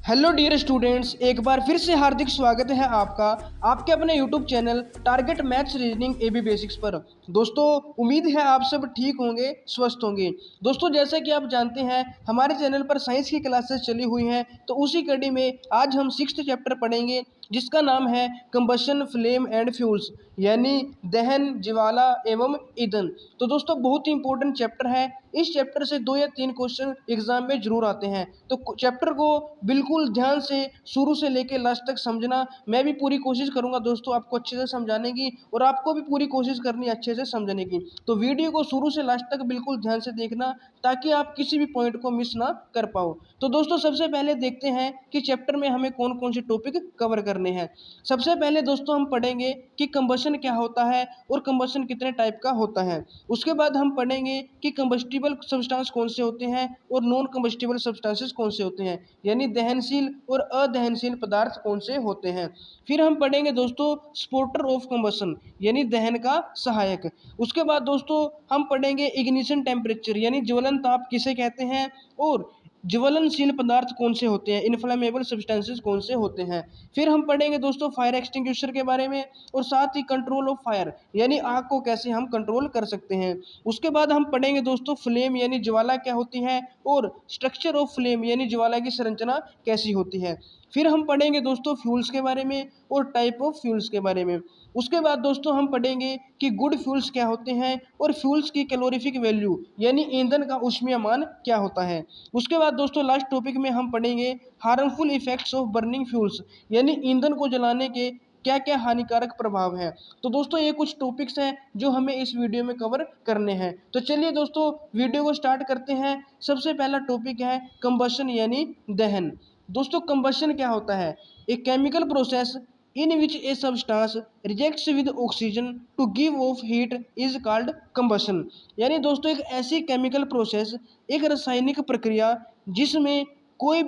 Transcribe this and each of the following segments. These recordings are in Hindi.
हेलो डियर स्टूडेंट्स, एक बार फिर से हार्दिक स्वागत है आपका आपके अपने YouTube channel target maths reasoning AB basics पर। दोस्तों, उम्मीद है आप सब ठीक होंगे, स्वस्थ होंगे। दोस्तों, जैसा कि आप जानते हैं हमारे चैनल पर साइंस की क्लासेस चली हुई हैं, तो उसी कड़ी में आज हम 6th चैप्टर पढ़ेंगे जिसका नाम है कंबशन फ्लेम एंड फ्यूल्स, यानी दहन, ज्वाला एवं ईंधन। तो दोस्तों, बहुत ही इंपॉर्टेंट चैप्टर है। इस चैप्टर से 2 या 3 क्वेश्चन एग्जाम में जरूर आते हैं, तो चैप्टर को बिल्कुल ध्यान से शुरू से लेकर लास्ट तक समझना। मैं भी पूरी कोशिश करूंगा दोस्तों आपको अच्छे से समझाने की, और आपको भी पूरी कोशिश करनी है अच्छे से समझने की। तो वीडियो को शुरू से लास्ट तक बिल्कुल ध्यान से देखना ताकि आप किसी भी पॉइंट को मिस ना कर पाओ। तो दोस्तों, सबसे पहले देखते हैं कि चैप्टर में हमें कौन कौन से टॉपिक कवर करने हैं। सबसे पहले दोस्तों हम पढ़ेंगे कि कंबशन क्या होता है और कंबशन कितने टाइप का होता है। उसके बाद हम पढ़ेंगे कि कंबस्टिबल सब्सटेंस कौन से होते हैं और नॉन कंबस्टिबल सब्सटेंसेस कौन से होते हैं, यानी दहनशील और अदहनशील पदार्थ कौन से होते हैं। फिर हम पढ़ेंगे दोस्तों सपोर्टर ऑफ कंबशन, यानी दहन का सहायक। उसके बाद दोस्तों हम पढ़ेंगे इग्निशन टेम्परेचर, यानी ज्वलन ताप किसे कहते हैं, और ज्वलनशील पदार्थ कौन से होते हैं, इन्फ्लेमेबल सब्सटेंसेस कौन से होते हैं। फिर हम पढ़ेंगे दोस्तों फायर एक्सटिंग्विशर के बारे में, और साथ ही कंट्रोल ऑफ फायर, यानी आग को कैसे हम कंट्रोल कर सकते हैं। उसके बाद हम पढ़ेंगे दोस्तों फ्लेम, यानी ज्वाला क्या होती है, और स्ट्रक्चर ऑफ फ्लेम, यानी ज्वाला की संरचना कैसी होती है। फिर हम पढ़ेंगे दोस्तों फ्यूल्स के बारे में और टाइप ऑफ फ्यूल्स के बारे में। उसके बाद दोस्तों हम पढ़ेंगे कि गुड फ्यूल्स क्या होते हैं और फ्यूल्स की कैलोरीफिक वैल्यू, यानी ईंधन का ऊष्मीय मान क्या होता है। उसके बाद दोस्तों लास्ट टॉपिक में हम पढ़ेंगे harmful effects of burning fuels, यानी ईंधन को जलाने के क्या क्या हानिकारक प्रभाव हैं। तो दोस्तों, ये कुछ टॉपिक्स हैं जो हमें इस वीडियो में कवर करने हैं। तो चलिए दोस्तों वीडियो को स्टार्ट करते हैं। सबसे पहला टॉपिक है कंबशन, यानी दहन। दोस्तों, कंबशन क्या होता है? एक chemical process in which a substance reacts with oxygen to give off heat is called combustion। यानी दोस्तों एक ऐसी केमिकल प्रोसेस, एक रासायनिक प्रक्रिया जिसमें कोई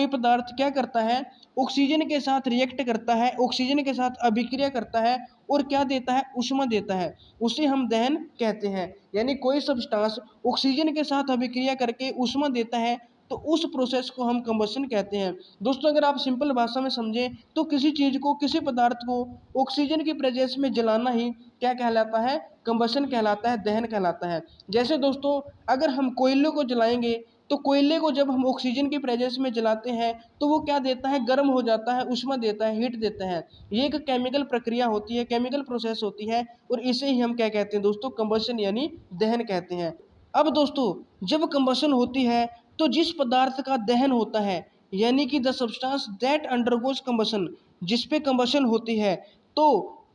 पदार्थ क्या करता है, ऑक्सीजन के साथ रिएक्ट करता है, ऑक्सीजन के साथ अभिक्रिया करता है और क्या देता है, ऊष्मा देता है, उसे हम दहन कहते हैं। यानी कोई सब्सटेंस ऑक्सीजन के साथ अभिक्रिया करके ऊष्मा देता है, तो उस प्रोसेस को हम कंबशन कहते हैं। दोस्तों, अगर आप सिंपल भाषा में समझें तो किसी चीज़ को, किसी पदार्थ को ऑक्सीजन की प्रेजेंस में जलाना ही क्या कहलाता है, कंबशन कहलाता है, दहन कहलाता है। जैसे दोस्तों अगर हम कोयले को जलाएंगे तो कोयले को जब हम ऑक्सीजन की प्रेजेंस में जलाते हैं तो वो क्या देता है, गर्म हो जाता है, ऊष्मा देता है, हीट देता है। ये एक केमिकल प्रक्रिया होती है, केमिकल प्रोसेस होती है, और इसे ही हम क्या कहते हैं दोस्तों, कंबशन यानी दहन कहते हैं। अब दोस्तों जब कंबशन होती है तो जिस पदार्थ का दहन होता है, यानी कि the substance that undergoes combustion, जिस पे कंबशन होती है, तो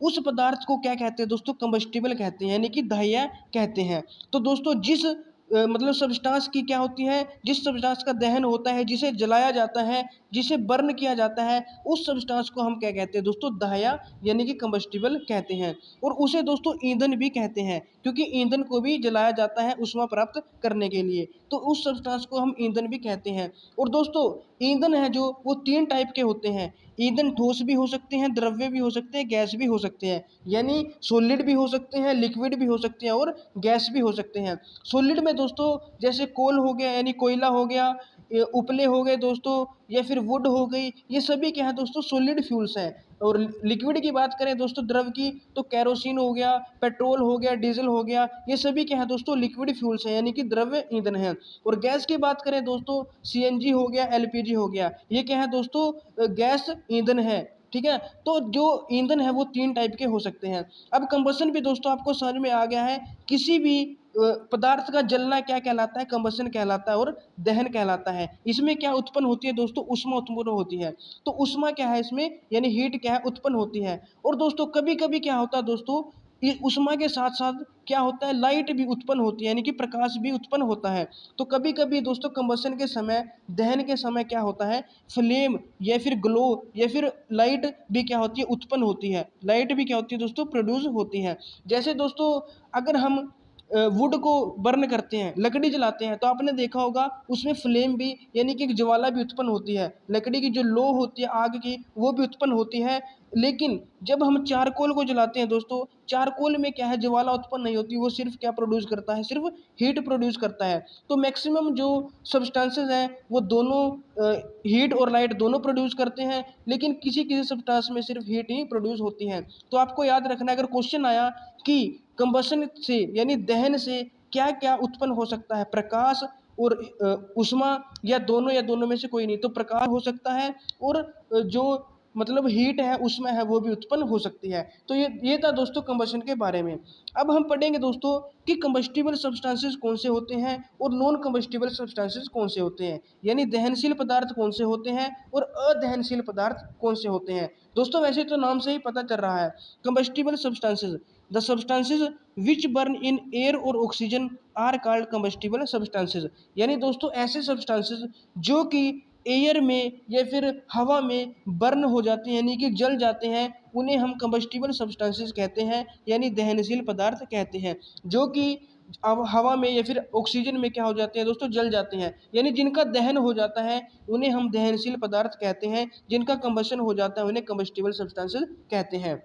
उस पदार्थ को क्या कहते हैं दोस्तों, कंबस्टिबल कहते हैं, यानी कि दाह्य कहते हैं। तो दोस्तों जिस मतलब सब्सटेंस की क्या होती है, जिस सब्सटेंस का दहन होता है, जिसे जलाया जाता है, जिसे बर्न किया जाता है, उस सब्सटेंस को हम क्या कहते हैं दोस्तों, दाह्य यानी कि कंबस्टिबल कहते हैं। और उसे दोस्तों ईंधन भी कहते हैं, क्योंकि ईंधन को भी जलाया जाता है ऊष्मा प्राप्त करने के लिए, तो उस सब्सटेंस को हम ईंधन भी कहते हैं। और दोस्तों ईंधन है जो, वो 3 टाइप के होते हैं। ईंधन ठोस भी हो सकते हैं, द्रव्य भी हो सकते हैं, गैस भी हो सकते हैं, यानी सॉलिड भी हो सकते हैं, लिक्विड भी हो सकते हैं और गैस भी हो सकते हैं। सॉलिड में दोस्तों जैसे कोल हो गया, यानी कोयला हो गया, ये उपले हो गए दोस्तों, या फिर वुड हो गई, ये सभी क्या है दोस्तों, सॉलिड फ्यूल्स हैं। और लिक्विड की बात करें दोस्तों, द्रव की, तो कैरोसिन हो गया, पेट्रोल हो गया, डीजल हो गया, ये सभी क्या है दोस्तों, लिक्विड फ्यूल्स हैं, यानी कि द्रव्य ईंधन है। और गैस की बात करें दोस्तों, सीएनजी हो गया, एलपीजी हो गया, ये क्या है दोस्तों, गैस ईंधन है। ठीक है, तो जो ईंधन है वो 3 टाइप के हो सकते हैं। अब कंबशन भी दोस्तों आपको समझ में आ गया है, किसी भी पदार्थ का जलना क्या कहलाता है, कंबशन कहलाता है और दहन कहलाता है। इसमें क्या उत्पन्न होती है दोस्तों, ऊष्मा उत्पन्न होती है। तो ऊष्मा क्या है इसमें, यानी हीट क्या है, उत्पन्न होती है। और दोस्तों कभी कभी क्या होता है दोस्तों, ये ऊष्मा के साथ साथ क्या होता है, लाइट भी उत्पन्न होती है, यानी कि प्रकाश भी उत्पन्न होता है। तो कभी कभी दोस्तों कंबशन के समय, दहन के समय क्या होता है, फ्लेम या फिर ग्लो या फिर लाइट भी क्या होती है, उत्पन्न होती है। लाइट भी क्या होती है दोस्तों, प्रोड्यूस होती है। जैसे दोस्तों अगर हम वुड को बर्न करते हैं, लकड़ी जलाते हैं, तो आपने देखा होगा उसमें फ्लेम भी, यानी कि एक ज्वाला भी उत्पन्न होती है। लकड़ी की जो लो होती है आग की, वो भी उत्पन्न होती है, लेकिन जब हम चारकोल को जलाते हैं दोस्तों, चारकोल में क्या है, ज्वाला उत्पन्न नहीं होती, वो सिर्फ क्या प्रोड्यूस करता है, सिर्फ हीट प्रोड्यूस करता है। तो मैक्सिमम जो सब्सटेंसेस हैं वो दोनों हीट और लाइट दोनों प्रोड्यूस करते हैं, लेकिन किसी किसी सब्सटेंस में सिर्फ हीट ही प्रोड्यूस होती है। तो आपको याद रखना है, अगर क्वेश्चन आया कि कंबशन से यानी दहन से क्या क्या उत्पन्न हो सकता है, प्रकाश और ऊष्मा, या दोनों में से कोई नहीं, तो प्रकाश हो सकता है और जो मतलब हीट है उसमें है वो भी उत्पन्न हो सकती है। तो ये था दोस्तों कंबशन के बारे में। अब हम पढ़ेंगे दोस्तों कि कंबस्टिबल सब्सटेंसेस कौन से होते हैं और नॉन कंबस्टिबल सब्सटेंसेस कौन से होते हैं, यानी दहनशील पदार्थ कौन से होते हैं और अदहनशील पदार्थ कौन से होते हैं। दोस्तों वैसे तो नाम से ही पता चल रहा है, combustible substances, the substances which burn in air or oxygen are called combustible substances. यानी दोस्तों ऐसे सब्सटेंसेस जो कि एयर में या फिर हवा में बर्न हो जाते हैं यानी कि जल जाते हैं, उन्हें हम कंबस्टिबल सब्सटेंसेस कहते हैं, यानी दहनशील पदार्थ कहते हैं, जो कि अब हवा में या फिर ऑक्सीजन में क्या हो जाते हैं दोस्तों, जल जाते हैं, यानी जिनका दहन हो जाता है उन्हें हम दहनशील पदार्थ कहते हैं, जिनका कंबशन हो जाता है उन्हें कंबस्टिबल सब्सटेंसेस कहते हैं।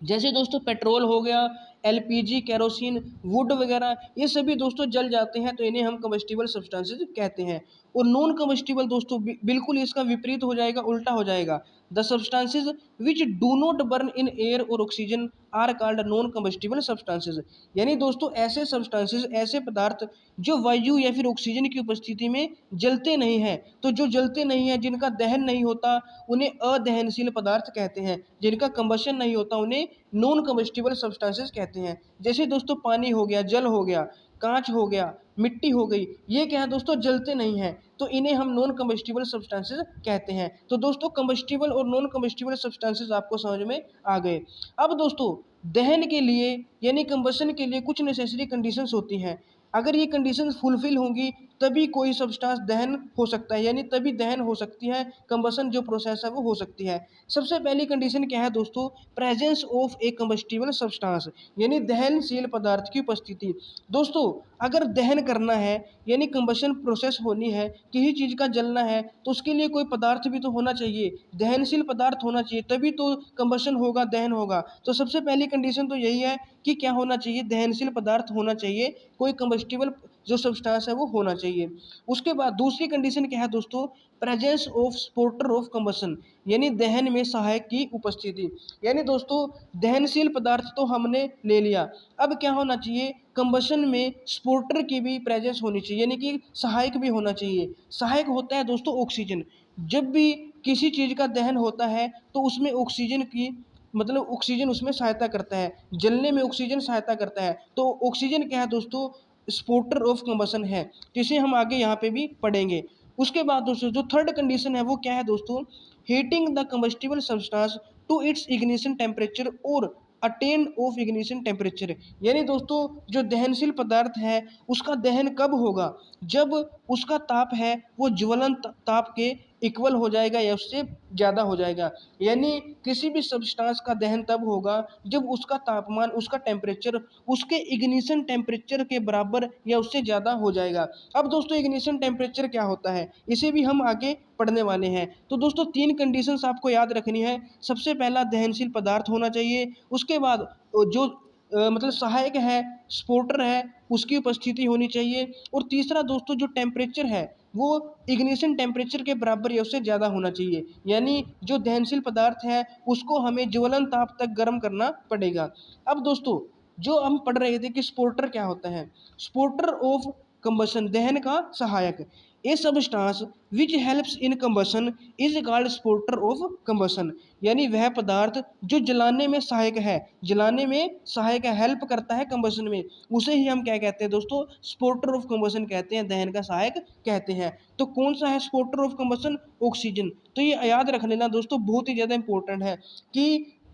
जैसे दोस्तों पेट्रोल हो गया, एलपीजी, केरोसिन, वुड वगैरह, ये सभी दोस्तों जल जाते हैं, तो इन्हें हम कम्बस्टिबल सब्सटेंसेज कहते हैं। और नॉन कम्बस्टिबल दोस्तों बिल्कुल इसका विपरीत हो जाएगा, उल्टा हो जाएगा। The substances which do not burn in air or oxygen are called non combustible substances. यानी दोस्तों ऐसे सब्सटेंसेज, ऐसे पदार्थ जो वायु या फिर ऑक्सीजन की उपस्थिति में जलते नहीं हैं, तो जो जलते नहीं हैं, जिनका दहन नहीं होता, उन्हें अदहनशील पदार्थ कहते हैं, जिनका कंबशन नहीं होता उन्हें नॉन कम्बस्टिबल सब्सटेंसेस कहते हैं। जैसे दोस्तों पानी हो गया, जल हो गया, कांच हो गया, मिट्टी हो गई, ये क्या है दोस्तों, जलते नहीं हैं, तो इन्हें हम नॉन कम्बस्टिबल सब्सटेंसेस कहते हैं। तो दोस्तों कम्बस्टिबल और नॉन कम्बस्टिबल सब्सटेंसेस आपको समझ में आ गए। अब दोस्तों दहन के लिए यानी कंबशन के लिए कुछ नेसेसरी कंडीशंस होती हैं, अगर ये कंडीशंस फुलफिल होंगी तभी कोई सब्सटेंस दहन हो सकता है, यानी तभी दहन हो सकती है, कंबशन जो प्रोसेस है वो हो सकती है। सबसे पहली कंडीशन क्या है दोस्तों, presence of A combustible substance, यानी दहनशील पदार्थ की उपस्थिति। दोस्तों अगर दहन करना है यानी कंबशन प्रोसेस होनी है, किसी चीज़ का जलना है, तो उसके लिए कोई पदार्थ भी तो होना चाहिए, दहनशील पदार्थ होना चाहिए, तभी तो कंबशन होगा, दहन होगा। तो सबसे पहली कंडीशन तो यही है कि क्या होना चाहिए, दहनशील पदार्थ होना चाहिए, कोई कंबस्टिबल जो सब्सटेंस है वो होना चाहिए। उसके बाद दूसरी कंडीशन क्या है दोस्तों, presence of supporter of combustion, यानी दहन में सहायक की उपस्थिति। यानी दोस्तों दहनशील पदार्थ तो हमने ले लिया, अब क्या होना चाहिए, कंबशन में सपोर्टर की भी प्रेजेंस होनी चाहिए, यानी कि सहायक भी होना चाहिए। सहायक होता है दोस्तों ऑक्सीजन, जब भी किसी चीज़ का दहन होता है तो उसमें ऑक्सीजन की मतलब ऑक्सीजन उसमें सहायता करता है, जलने में ऑक्सीजन सहायता करता है। तो ऑक्सीजन क्या है दोस्तों, स्पोर्टर ऑफ कंबशन है, जिसे हम आगे यहाँ पे भी पढ़ेंगे। उसके बाद दोस्तों जो थर्ड कंडीशन है वो क्या है दोस्तों, heating the combustible substance to its ignition temperature और अटेन ऑफ इग्निशन टेम्परेचर। यानी दोस्तों जो दहनशील पदार्थ है उसका दहन कब होगा, जब उसका ताप है वो ज्वलन ताप के इक्वल हो जाएगा या उससे ज़्यादा हो जाएगा। यानी किसी भी सब्सटेंस का दहन तब होगा जब उसका तापमान, उसका टेम्परेचर उसके इग्निशन टेम्परेचर के बराबर या उससे ज़्यादा हो जाएगा। अब दोस्तों इग्निशन टेम्परेचर क्या होता है, इसे भी हम आगे पढ़ने वाले हैं। तो दोस्तों तीन कंडीशंस आपको याद रखनी है। सबसे पहला दहनशील पदार्थ होना चाहिए, उसके बाद जो मतलब सहायक है, सपोर्टर है, उसकी उपस्थिति होनी चाहिए, और तीसरा दोस्तों जो टेम्परेचर है वो इग्निशन टेम्परेचर के बराबर या उससे ज़्यादा होना चाहिए। यानी जो दहनशील पदार्थ है उसको हमें ज्वलन ताप तक गर्म करना पड़ेगा। अब दोस्तों जो हम पढ़ रहे थे कि सपोर्टर क्या होता है, सपोर्टर ऑफ कंबशन, दहन का सहायक, ए substance which helps in combustion is called supporter of combustion. यानी वह पदार्थ जो जलाने में सहायक है, जलाने में सहायक है, हेल्प करता है कंबशन में, उसे ही हम क्या कहते हैं दोस्तों, सपोर्टर ऑफ कंबशन कहते हैं, दहन का सहायक कहते हैं। तो कौन सा है सपोर्टर ऑफ कंबशन, ऑक्सीजन। तो ये याद रख लेना दोस्तों, बहुत ही ज़्यादा इंपॉर्टेंट है कि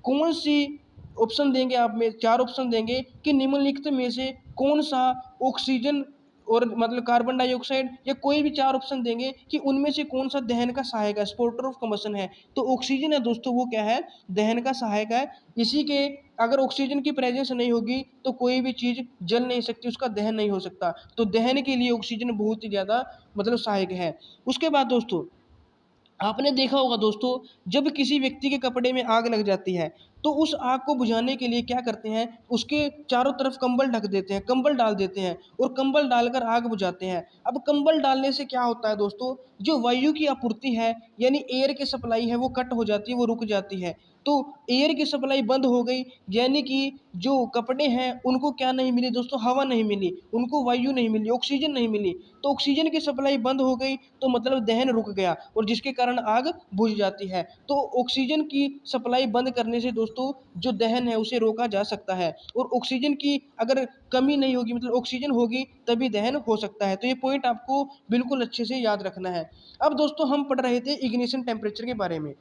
कौन सी ऑप्शन देंगे, आप में चार ऑप्शन देंगे कि निम्नलिखित में से कौन सा ऑक्सीजन और मतलब कार्बन डाइऑक्साइड या कोई भी चार ऑप्शन देंगे कि उनमें से कौन सा दहन का सहायक है, सपोर्टर ऑफ कंबशन है। तो ऑक्सीजन है दोस्तों, वो क्या है, दहन का सहायक है। इसी के अगर ऑक्सीजन की प्रेजेंस नहीं होगी तो कोई भी चीज़ जल नहीं सकती, उसका दहन नहीं हो सकता। तो दहन के लिए ऑक्सीजन बहुत ही ज़्यादा मतलब सहायक है। उसके बाद दोस्तों आपने देखा होगा दोस्तों, जब किसी व्यक्ति के कपड़े में आग लग जाती है तो उस आग को बुझाने के लिए क्या करते हैं, उसके चारों तरफ कंबल ढक देते हैं, कंबल डाल देते हैं और कंबल डालकर आग बुझाते हैं। अब कंबल डालने से क्या होता है दोस्तों, जो वायु की आपूर्ति है यानी एयर की सप्लाई है वो कट हो जाती है, वो रुक जाती है। तो एयर की सप्लाई बंद हो गई, यानी कि जो कपड़े हैं उनको क्या नहीं मिली दोस्तों, हवा नहीं मिली, उनको वायु नहीं मिली, ऑक्सीजन नहीं मिली। तो ऑक्सीजन की सप्लाई बंद हो गई तो मतलब दहन रुक गया और जिसके कारण आग बुझ जाती है। तो ऑक्सीजन की सप्लाई बंद करने से दोस्तों जो दहन है उसे रोका जा सकता है, और ऑक्सीजन की अगर कमी नहीं होगी, मतलब ऑक्सीजन होगी तभी दहन हो सकता है। तो ये पॉइंट आपको बिल्कुल अच्छे से याद रखना है। अब दोस्तों हम पढ़ रहे थे इग्निशन टेम्परेचर के बारे में।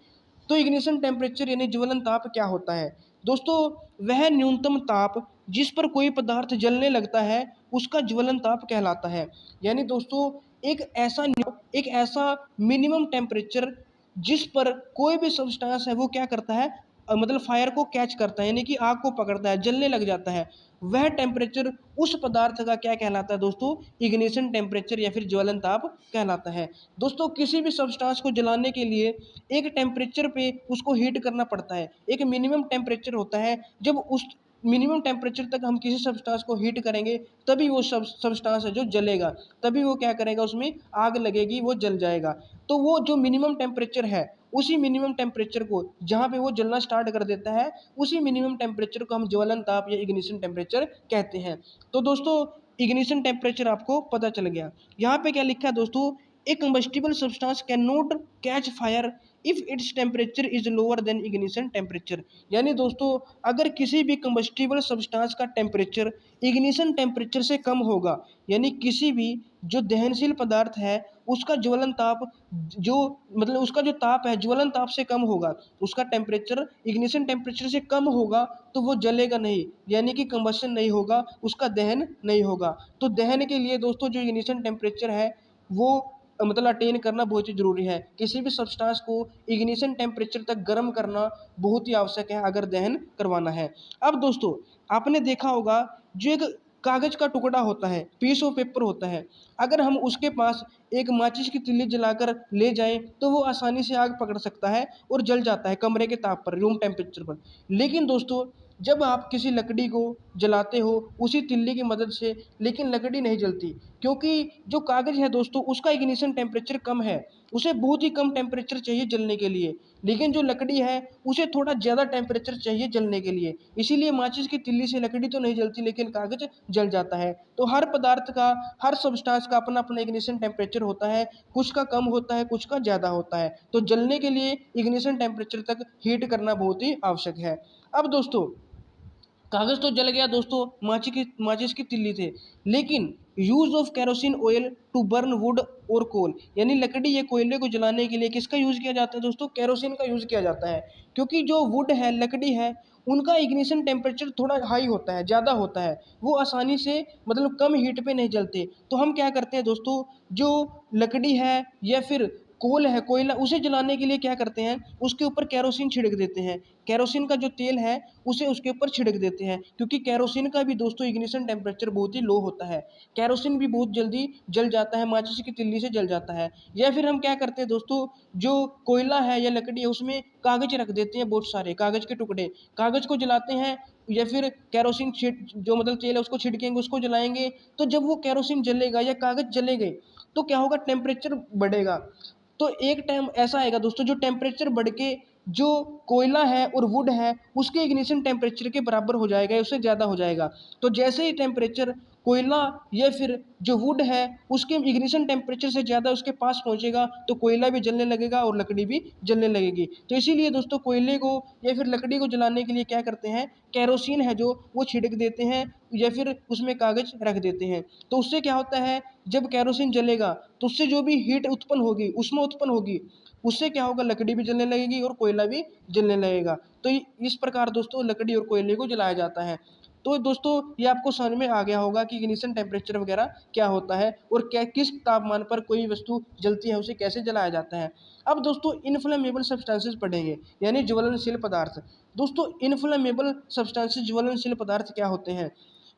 तो इग्निशन टेम्परेचर यानी ज्वलन ताप क्या होता है दोस्तों, वह न्यूनतम ताप जिस पर कोई पदार्थ जलने लगता है उसका ज्वलन ताप कहलाता है। यानी दोस्तों एक ऐसा मिनिमम टेम्परेचर जिस पर कोई भी सब्सटेंस है वो क्या करता है, मतलब फायर को कैच करता है, यानी कि आग को पकड़ता है, जलने लग जाता है। वह टेम्परेचर उस पदार्थ का क्या कहलाता है दोस्तों, इग्निशन टेम्परेचर या फिर ज्वलन ताप कहलाता है। दोस्तों किसी भी सब्सटेंस को जलाने के लिए एक टेम्परेचर पे उसको हीट करना पड़ता है, एक मिनिमम टेम्परेचर होता है। जब उस मिनिमम टेम्परेचर तक हम किसी सब्सटेंस को हीट करेंगे तभी वो सब्सटेंस है जो जलेगा, तभी वो क्या करेगा, उसमें आग लगेगी, वो जल जाएगा। तो वो जो मिनिमम टेम्परेचर है, उसी मिनिमम टेम्परेचर को जहाँ पे वो जलना स्टार्ट कर देता है, उसी मिनिमम टेम्परेचर को हम ज्वलन ताप या इग्निशन टेम्परेचर कहते हैं। तो दोस्तों इग्निशन टेम्परेचर आपको पता चल गया। यहाँ पे क्या लिखा है दोस्तों, a combustible substance can not catch fire if its temperature is lower than ignition temperature. यानी दोस्तों अगर किसी भी कंबस्टिबल सब्सटेंस का टेम्परेचर इग्निशन टेम्परेचर से कम होगा, यानी किसी भी जो दहनशील पदार्थ है उसका ज्वलन ताप, जो मतलब उसका जो ताप है ज्वलन ताप से कम होगा, उसका टेम्परेचर इग्निशन टेम्परेचर से कम होगा तो वो जलेगा नहीं, यानी कि कंबशन नहीं होगा, उसका दहन नहीं होगा। तो दहन के लिए दोस्तों जो इग्निशन टेम्परेचर है वो मतलब अटेन करना बहुत ही ज़रूरी है। किसी भी सब्सटेंस को इग्निशन टेम्परेचर तक गर्म करना बहुत ही आवश्यक है अगर दहन करवाना है। अब दोस्तों आपने देखा होगा, जो एक कागज़ का टुकड़ा होता है, पीस ऑफ पेपर होता है, अगर हम उसके पास एक माचिस की तिल्ली जलाकर ले जाएं तो वो आसानी से आग पकड़ सकता है और जल जाता है कमरे के ताप पर, रूम टेम्परेचर पर। लेकिन दोस्तों जब आप किसी लकड़ी को जलाते हो उसी तिल्ली की मदद से, लेकिन लकड़ी नहीं जलती, क्योंकि जो कागज़ है दोस्तों उसका इग्निशन टेम्परेचर कम है, उसे बहुत ही कम टेम्परेचर चाहिए जलने के लिए। लेकिन जो लकड़ी है उसे थोड़ा ज़्यादा टेम्परेचर चाहिए जलने के लिए, इसीलिए माचिस की तिल्ली से लकड़ी तो नहीं जलती लेकिन कागज़ जल जाता है। तो हर पदार्थ का, हर सब्सटेंस का अपना अपना इग्निशन टेम्परेचर होता है, कुछ का कम होता है, कुछ का ज़्यादा होता है। तो जलने के लिए इग्निशन टेम्परेचर तक हीट करना बहुत ही आवश्यक है। अब दोस्तों कागज़ तो जल गया दोस्तों, माचिस की तिल्ली थे, लेकिन use of kerosene oil to burn wood और कोल, यानी लकड़ी या कोयले को जलाने के लिए किसका यूज़ किया जाता है दोस्तों, केरोसिन का यूज़ किया जाता है। क्योंकि जो वुड है, लकड़ी है, उनका इग्निशन टेम्परेचर थोड़ा हाई होता है, ज़्यादा होता है, वो आसानी से मतलब कम हीट पे नहीं जलते। तो हम क्या करते हैं दोस्तों, जो लकड़ी है या फिर कोल है, कोयला, उसे जलाने के लिए क्या करते हैं, उसके ऊपर केरोसिन छिड़क देते हैं। केरोसिन का जो तेल है उसे उसके ऊपर छिड़क देते हैं, क्योंकि केरोसिन का भी दोस्तों इग्निशन टेम्परेचर बहुत ही लो होता है, केरोसिन भी बहुत जल्दी जल जाता है, माचिस की तिल्ली से जल जाता है। या फिर हम क्या करते हैं दोस्तों, जो कोयला है या लकड़ी है उसमें कागज रख देते हैं, बहुत सारे कागज के टुकड़े, कागज को जलाते हैं या फिर केरोसिन छिट जो मतलब तेल है उसको छिड़केंगे, उसको जलाएंगे। तो जब वो केरोसिन जलेगा या कागज जलेंगे तो क्या होगा, टेम्परेचर बढ़ेगा। तो एक टाइम ऐसा आएगा दोस्तों जो टेम्परेचर बढ़ के जो कोयला है और वुड है उसके इग्निशन टेम्परेचर के बराबर हो जाएगा, उससे ज़्यादा हो जाएगा। तो जैसे ही टेम्परेचर कोयला या फिर जो वुड है उसके इग्निशन टेम्परेचर से ज़्यादा उसके पास पहुंचेगा तो कोयला भी जलने लगेगा और लकड़ी भी जलने लगेगी। तो इसीलिए दोस्तों कोयले को या फिर लकड़ी को जलाने के लिए क्या करते हैं, केरोसिन है जो वो छिड़क देते हैं या फिर उसमें कागज रख देते हैं। तो उससे क्या होता है, जब केरोसिन जलेगा तो उससे जो भी हीट उत्पन्न होगी, ऊष्मा उत्पन्न होगी, उससे क्या होगा, लकड़ी भी जलने लगेगी और कोयला भी जलने लगेगा। तो इस प्रकार दोस्तों लकड़ी और कोयले को जलाया जाता है। तो दोस्तों ये आपको समझ में आ गया होगा कि इग्निशन टेम्परेचर वगैरह क्या होता है और क्या किस तापमान पर कोई वस्तु जलती है उसे कैसे जलाया जाता है। अब दोस्तों इनफ्लेमेबल सब्सटेंसेस पढ़ेंगे, यानी ज्वलनशील पदार्थ। दोस्तों इनफ्लेमेबल सब्सटेंसेस, ज्वलनशील पदार्थ क्या होते हैं,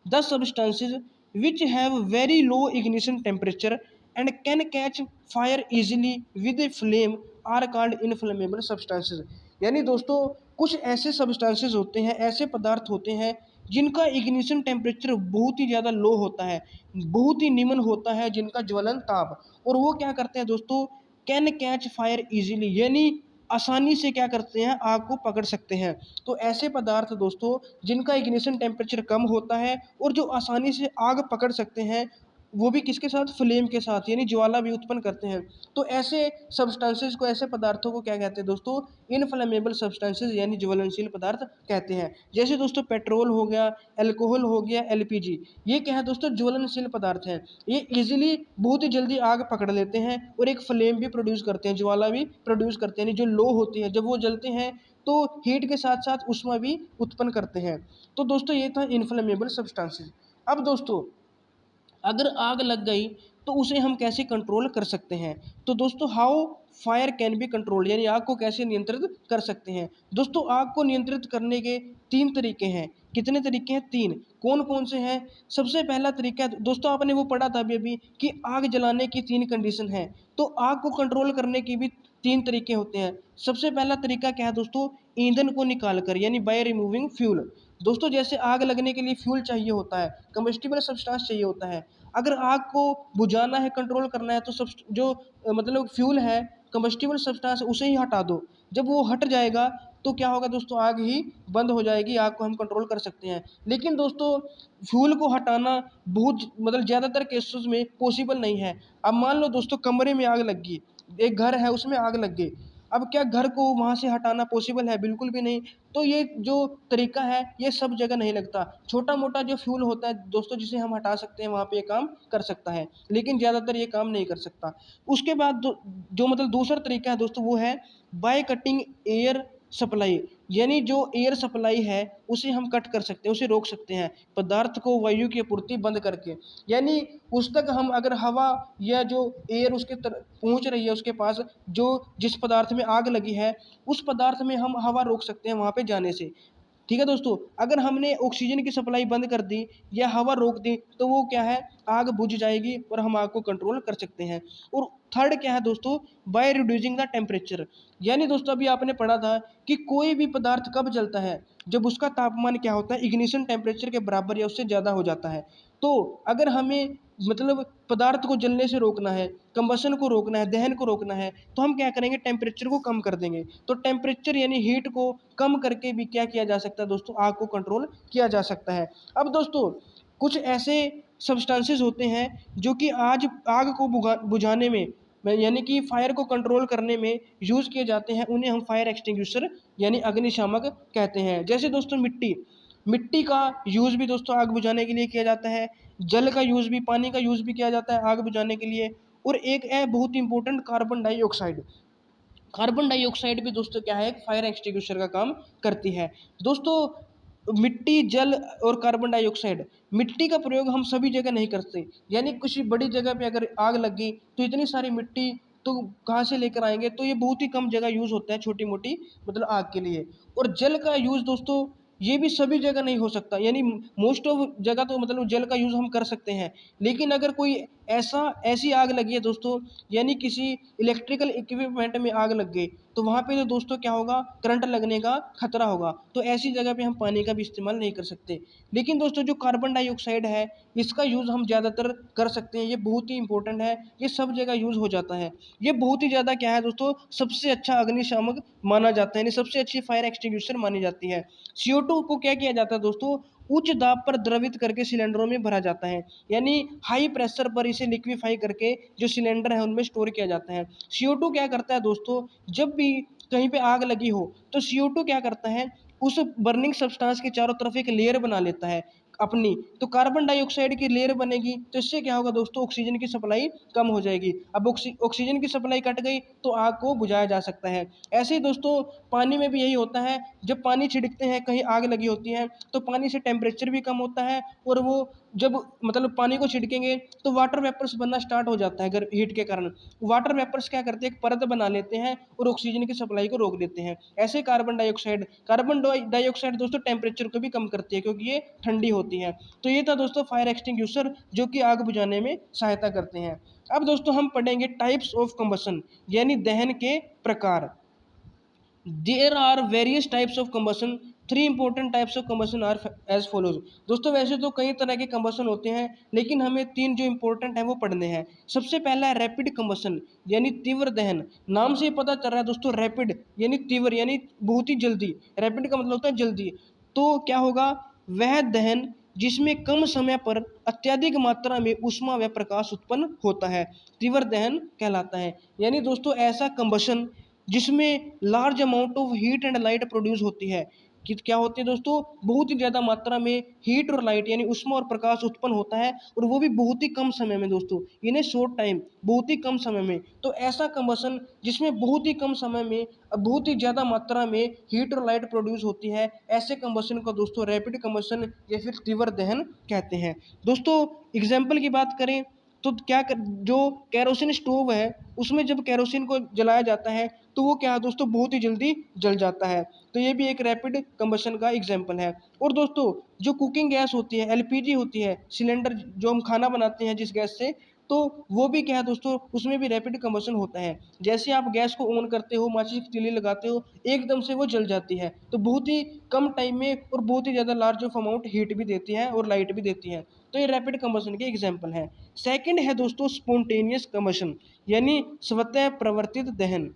the substances which have very low ignition temperature and can catch fire easily with a flame are called inflammable substances. यानी दोस्तों कुछ ऐसे सब्सटेंसेस होते हैं, ऐसे पदार्थ होते हैं जिनका इग्निशन टेम्परेचर बहुत ही ज़्यादा लो होता है, बहुत ही निम्न होता है जिनका ज्वलन ताप, और वो क्या करते हैं दोस्तों, कैन कैच फायर इजीली, यानी आसानी से क्या करते हैं, आग को पकड़ सकते हैं। तो ऐसे पदार्थ दोस्तों जिनका इग्निशन टेम्परेचर कम होता है और जो आसानी से आग पकड़ सकते हैं, वो भी किसके साथ, फ्लेम के साथ, यानी ज्वाला भी उत्पन्न करते हैं। तो ऐसे सब्सटेंसेस को, ऐसे पदार्थों को क्या कहते हैं दोस्तों, इनफ्लेमेबल सब्सटेंसेस यानी ज्वलनशील पदार्थ कहते हैं। जैसे दोस्तों पेट्रोल हो गया, अल्कोहल हो गया, एलपीजी, ये क्या है दोस्तों, ज्वलनशील पदार्थ हैं। ये इजीली बहुत ही जल्दी आग पकड़ लेते हैं और एक फ्लेम भी प्रोड्यूस करते हैं, ज्वाला भी प्रोड्यूस करते हैं, यानी जो लो होती है, जब वो जलते हैं तो हीट के साथ साथ ऊष्मा भी उत्पन्न करते हैं। तो दोस्तों ये था इनफ्लेमेबल सब्सटेंसेस। अब दोस्तों अगर आग लग गई तो उसे हम कैसे कंट्रोल कर सकते हैं। तो दोस्तों how fire can be control, यानी आग को कैसे नियंत्रित कर सकते हैं। दोस्तों आग को नियंत्रित करने के तीन तरीके हैं। कितने तरीके हैं, तीन। कौन कौन से हैं। सबसे पहला तरीका है दोस्तों, आपने वो पढ़ा था अभी अभी कि आग जलाने की तीन कंडीशन है। तो आग को कंट्रोल करने की भी तीन तरीके होते हैं। सबसे पहला तरीका क्या है दोस्तों, ईंधन को निकाल कर, यानी बाय रिमूविंग फ्यूल। दोस्तों जैसे आग लगने के लिए फ्यूल चाहिए होता है, कम्बस्टिबल सब्सटेंस चाहिए होता है। अगर आग को बुझाना है, कंट्रोल करना है, तो सब जो मतलब फ्यूल है, कम्बस्टिबल सब्सटेंस, उसे ही हटा दो। जब वो हट जाएगा तो क्या होगा दोस्तों, आग ही बंद हो जाएगी, आग को हम कंट्रोल कर सकते हैं। लेकिन दोस्तों फ्यूल को हटाना बहुत मतलब ज़्यादातर केसेस में पॉसिबल नहीं है। अब मान लो दोस्तों कमरे में आग लग गई, एक घर है उसमें आग लग गई, अब क्या घर को वहाँ से हटाना पॉसिबल है, बिल्कुल भी नहीं। तो ये जो तरीका है ये सब जगह नहीं लगता। छोटा मोटा जो फ्यूल होता है दोस्तों जिसे हम हटा सकते हैं, वहाँ पे ये काम कर सकता है, लेकिन ज़्यादातर ये काम नहीं कर सकता। उसके बाद जो मतलब दूसरा तरीका है दोस्तों, वो है बाय कटिंग एयर सप्लाई, यानी जो एयर सप्लाई है उसे हम कट कर सकते हैं, उसे रोक सकते हैं, पदार्थ को वायु की आपूर्ति बंद करके। यानी उस तक हम अगर हवा या जो एयर उसके पहुंच रही है उसके पास, जो जिस पदार्थ में आग लगी है उस पदार्थ में हम हवा रोक सकते हैं वहाँ पे जाने से। ठीक है दोस्तों, अगर हमने ऑक्सीजन की सप्लाई बंद कर दी या हवा रोक दी तो वो क्या है, आग बुझ जाएगी और हम आग को कंट्रोल कर सकते हैं। और थर्ड क्या है दोस्तों, बाय रिड्यूसिंग द टेम्परेचर, यानी दोस्तों अभी आपने पढ़ा था कि कोई भी पदार्थ कब जलता है, जब उसका तापमान क्या होता है, इग्निशन टेम्परेचर के बराबर या उससे ज़्यादा हो जाता है। तो अगर हमें मतलब पदार्थ को जलने से रोकना है, कंबशन को रोकना है, दहन को रोकना है, तो हम क्या करेंगे, टेम्परेचर को कम कर देंगे। तो टेम्परेचर यानी हीट को कम करके भी क्या किया जा सकता है दोस्तों, आग को कंट्रोल किया जा सकता है। अब दोस्तों कुछ ऐसे सब्सटेंसेस होते हैं जो कि आज आग को बुझाने में यानी कि फायर को कंट्रोल करने में यूज़ किए जाते हैं, उन्हें हम फायर एक्सटिंग्विशर यानी अग्निशामक कहते हैं। जैसे दोस्तों मिट्टी, मिट्टी का यूज़ भी दोस्तों आग बुझाने के लिए किया जाता है, जल का यूज़ भी, पानी का यूज़ भी किया जाता है आग बुझाने के लिए। और एक है बहुत important, carbon dioxide. Carbon dioxide भी दोस्तों क्या है, फायर एक्सटिंग्विशर का काम करती है। दोस्तों मिट्टी, जल और कार्बन डाइऑक्साइड, मिट्टी का प्रयोग हम सभी जगह नहीं करते, यानी किसी बड़ी जगह पे अगर आग लग गई तो इतनी सारी मिट्टी तो कहाँ से लेकर आएंगे, तो ये बहुत ही कम जगह यूज़ होता है छोटी मोटी मतलब आग के लिए। और जल का यूज़ दोस्तों ये भी सभी जगह नहीं हो सकता, यानी मोस्ट ऑफ जगह तो मतलब जल का यूज़ हम कर सकते हैं। लेकिन अगर कोई ऐसी आग लगी है दोस्तों, यानी किसी इलेक्ट्रिकल इक्विपमेंट में आग लग गई, तो वहाँ पे तो दोस्तों क्या होगा, करंट लगने का खतरा होगा। तो ऐसी जगह पे हम पानी का भी इस्तेमाल नहीं कर सकते। लेकिन दोस्तों जो कार्बन डाइऑक्साइड है इसका यूज़ हम ज़्यादातर कर सकते हैं, ये बहुत ही इंपॉर्टेंट है, ये सब जगह यूज़ हो जाता है। ये बहुत ही ज़्यादा क्या है दोस्तों, सबसे अच्छा अग्निशामक माना जाता है, यानी सबसे अच्छी फायर एक्सटिंग्विशर मानी जाती है। CO2 को क्या किया जाता है दोस्तों, उच्च दाब पर द्रवित करके सिलेंडरों में भरा जाता है, यानी हाई प्रेशर पर इसे लिक्विफाई करके जो सिलेंडर है उनमें स्टोर किया जाता है। CO2 क्या करता है दोस्तों, जब भी कहीं पे आग लगी हो तो CO2 क्या करता है, उस बर्निंग सब्सटेंस के चारों तरफ एक लेयर बना लेता है अपनी। तो कार्बन डाइऑक्साइड की लेयर बनेगी तो इससे क्या होगा दोस्तों, ऑक्सीजन की सप्लाई कम हो जाएगी। अब ऑक्सीजन की सप्लाई कट गई तो आग को बुझाया जा सकता है। ऐसे ही दोस्तों पानी में भी यही होता है, जब पानी छिड़कते हैं कहीं आग लगी होती है तो पानी से टेम्परेचर भी कम होता है, और वो जब मतलब पानी को छिड़केंगे तो वाटर वेपर्स बनना स्टार्ट हो जाता है अगर हीट के कारण। वाटर वेपर्स क्या करते हैं, एक परत बना लेते हैं और ऑक्सीजन की सप्लाई को रोक देते हैं। ऐसे कार्बन डाइऑक्साइड दोस्तों टेम्परेचर को भी कम करती है क्योंकि ये ठंडी होती है। तो ये था दोस्तों फायर एक्सटिंग्विशर जो कि आग बुझाने में सहायता करते हैं। अब दोस्तों हम पढ़ेंगे टाइप्स ऑफ कंबशन, यानी दहन के प्रकार। There are various types of combustion, three important types of combustion are as follows. दोस्तों वैसे तो कई तरह के कंबशन होते हैं, लेकिन हमें तीन जो इंपॉर्टेंट है वो पढ़ने हैं। सबसे पहला है रैपिड कंबशन, यानी तीव्र दहन। नाम से ही पता चल रहा है दोस्तों, रैपिड यानी तीव्र, यानी बहुत ही जल्दी। रैपिड का मतलब होता है जल्दी। तो क्या होगा, वह दहन जिसमें कम समय पर अत्यधिक मात्रा में ऊष्मा व प्रकाश उत्पन्न होता है, तीव्र दहन कहलाता है। यानी दोस्तों ऐसा कंबशन जिसमें large amount of heat and light produce होती है, कि क्या होती है दोस्तों, बहुत ही ज़्यादा मात्रा में हीट और लाइट यानी ऊष्मा और प्रकाश उत्पन्न होता है, और वो भी बहुत ही कम समय में दोस्तों, इन ए शॉर्ट टाइम, बहुत ही कम समय में। तो ऐसा कंबशन जिसमें बहुत ही कम समय में बहुत ही ज़्यादा मात्रा में हीट और लाइट प्रोड्यूस होती है, ऐसे कंबशन को दोस्तों रैपिड कंबशन या फिर तीव्र दहन कहते हैं। दोस्तों एग्जाम्पल की बात करें तो क्या जो कैरोसिन स्टोव है, उसमें जब कैरोसिन को जलाया जाता है तो वो क्या है दोस्तों, बहुत ही जल्दी जल जाता है। तो ये भी एक रैपिड कंबशन का एग्जाम्पल है। और दोस्तों जो कुकिंग गैस होती है, एलपीजी होती है, सिलेंडर जो हम खाना बनाते हैं जिस गैस से, तो वो भी क्या है दोस्तों, उसमें भी रैपिड कंबशन होता है। जैसे आप गैस को ऑन करते हो, माचिस की तीली लगाते हो, एकदम से वो जल जाती है, तो बहुत ही कम टाइम में और बहुत ही ज़्यादा लार्ज ऑफ अमाउंट हीट भी देती है और लाइट भी देती है। तो ये रैपिड कंबशन के एग्जाम्पल है। सेकंड है दोस्तों स्पॉन्टेनियस कंबशन, यानी स्वतः प्रवर्तित दहन।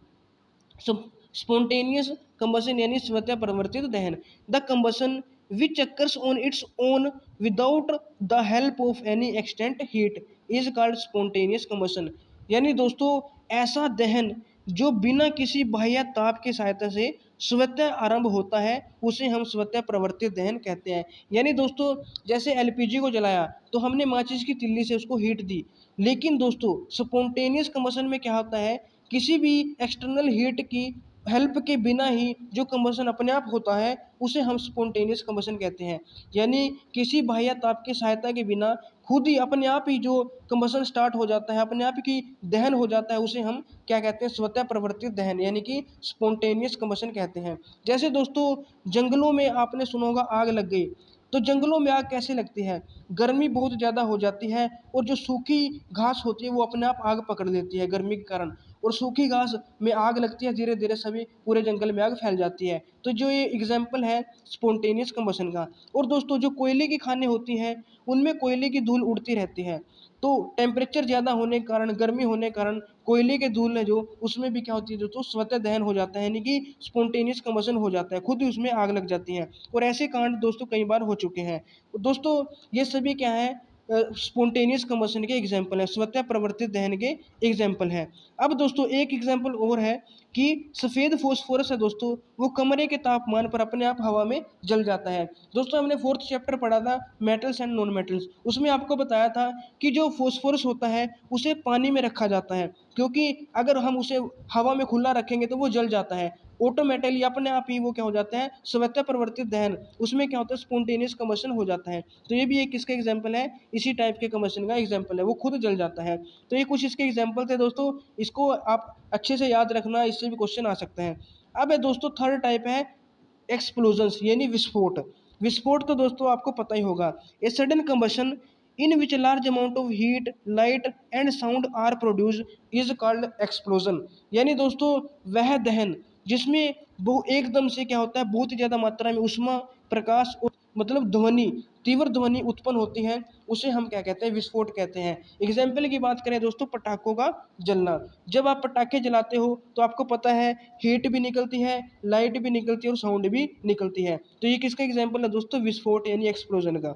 स्पॉन्टेनियस कंबशन यानी स्वतः प्रवर्तित दहन, the combustion which occurs on its own without the help of any extent heat is called spontaneous combustion. यानी दोस्तों ऐसा दहन जो बिना किसी बाह्य ताप की सहायता से स्वतः आरंभ होता है, उसे हम स्वतः प्रवर्तित दहन कहते हैं। यानी दोस्तों जैसे एलपीजी को जलाया तो हमने माचिस की तिल्ली से उसको हीट दी, लेकिन दोस्तों स्पॉन्टेनियस कंबशन में क्या होता है, किसी भी एक्सटर्नल हीट की हेल्प के बिना ही जो कंबशन अपने आप होता है, उसे हम स्पॉन्टेनियस कंबशन कहते हैं। यानी किसी बाह्य ताप की सहायता के बिना खुद ही अपने आप ही जो कंबशन स्टार्ट हो जाता है, अपने आप ही दहन हो जाता है, उसे हम क्या कहते हैं, स्वतः प्रवर्तित दहन यानी कि स्पॉन्टेनियस कंबशन कहते हैं। जैसे दोस्तों जंगलों में आपने सुना होगा आग लग गई, तो जंगलों में आग कैसे लगती है, गर्मी बहुत ज़्यादा हो जाती है और जो सूखी घास होती है वो अपने आप आग पकड़ लेती है गर्मी के कारण, और सूखी घास में आग लगती है, धीरे धीरे सभी पूरे जंगल में आग फैल जाती है। तो जो ये एग्जाम्पल है स्पॉन्टेनियस कंबशन का। और दोस्तों जो कोयले की खानें होती हैं, उनमें कोयले की धूल उड़ती रहती है, तो टेम्परेचर ज़्यादा होने के कारण, गर्मी होने के कारण कोयले के धूल है जो, उसमें भी क्या होती है दोस्तों, स्वतः दहन हो जाता है, यानी कि स्पॉन्टेनियस कंबशन हो जाता है, खुद ही उसमें आग लग जाती है। और ऐसे कांड दोस्तों कई बार हो चुके हैं। दोस्तों ये सभी क्या है, स्पॉन्टेनियस कंबशन के एग्जाम्पल है, स्वतः प्रवर्तित दहन के एग्जाम्पल हैं। अब दोस्तों एक एग्जाम्पल और है कि सफ़ेद फॉस्फोरस है दोस्तों, वो कमरे के तापमान पर अपने आप हवा में जल जाता है। दोस्तों हमने फोर्थ चैप्टर पढ़ा था मेटल्स एंड नॉन मेटल्स, उसमें आपको बताया था कि जो फॉस्फोरस होता है उसे पानी में रखा जाता है, क्योंकि अगर हम उसे हवा में खुला रखेंगे तो वो जल जाता है ऑटोमेटिकली, अपने आप ही वो क्या हो जाता है, स्वतः प्रवर्तित दहन, उसमें क्या होता है, स्पॉन्टेनियस कंबशन हो जाता है। तो ये भी एक किसका एग्जाम्पल है, इसी टाइप के कंबशन का एग्जाम्पल है, वो खुद जल जाता है। तो ये कुछ इसके एग्जाम्पल थे दोस्तों, इसको आप अच्छे से याद रखना, इससे भी क्वेश्चन आ सकते हैं। अब है दोस्तों थर्ड टाइप है एक्सप्लोजन्स यानी विस्फोट। विस्फोट तो दोस्तों आपको पता ही होगा, a sudden combustion in which large amount of heat light and sound are produce is called explosion. यानी दोस्तों वह दहन जिसमें वो एकदम से क्या होता है, बहुत ही ज़्यादा मात्रा में ऊष्मा प्रकाश और मतलब ध्वनि, तीव्र ध्वनि उत्पन्न होती है, उसे हम क्या कहते हैं, विस्फोट कहते हैं। एग्जाम्पल की बात करें दोस्तों, पटाखों का जलना। जब आप पटाखे जलाते हो तो आपको पता है हीट भी निकलती है, लाइट भी निकलती है और साउंड भी निकलती है। तो ये किसका एग्जाम्पल है दोस्तों, विस्फोट यानी एक्सप्लोजन का।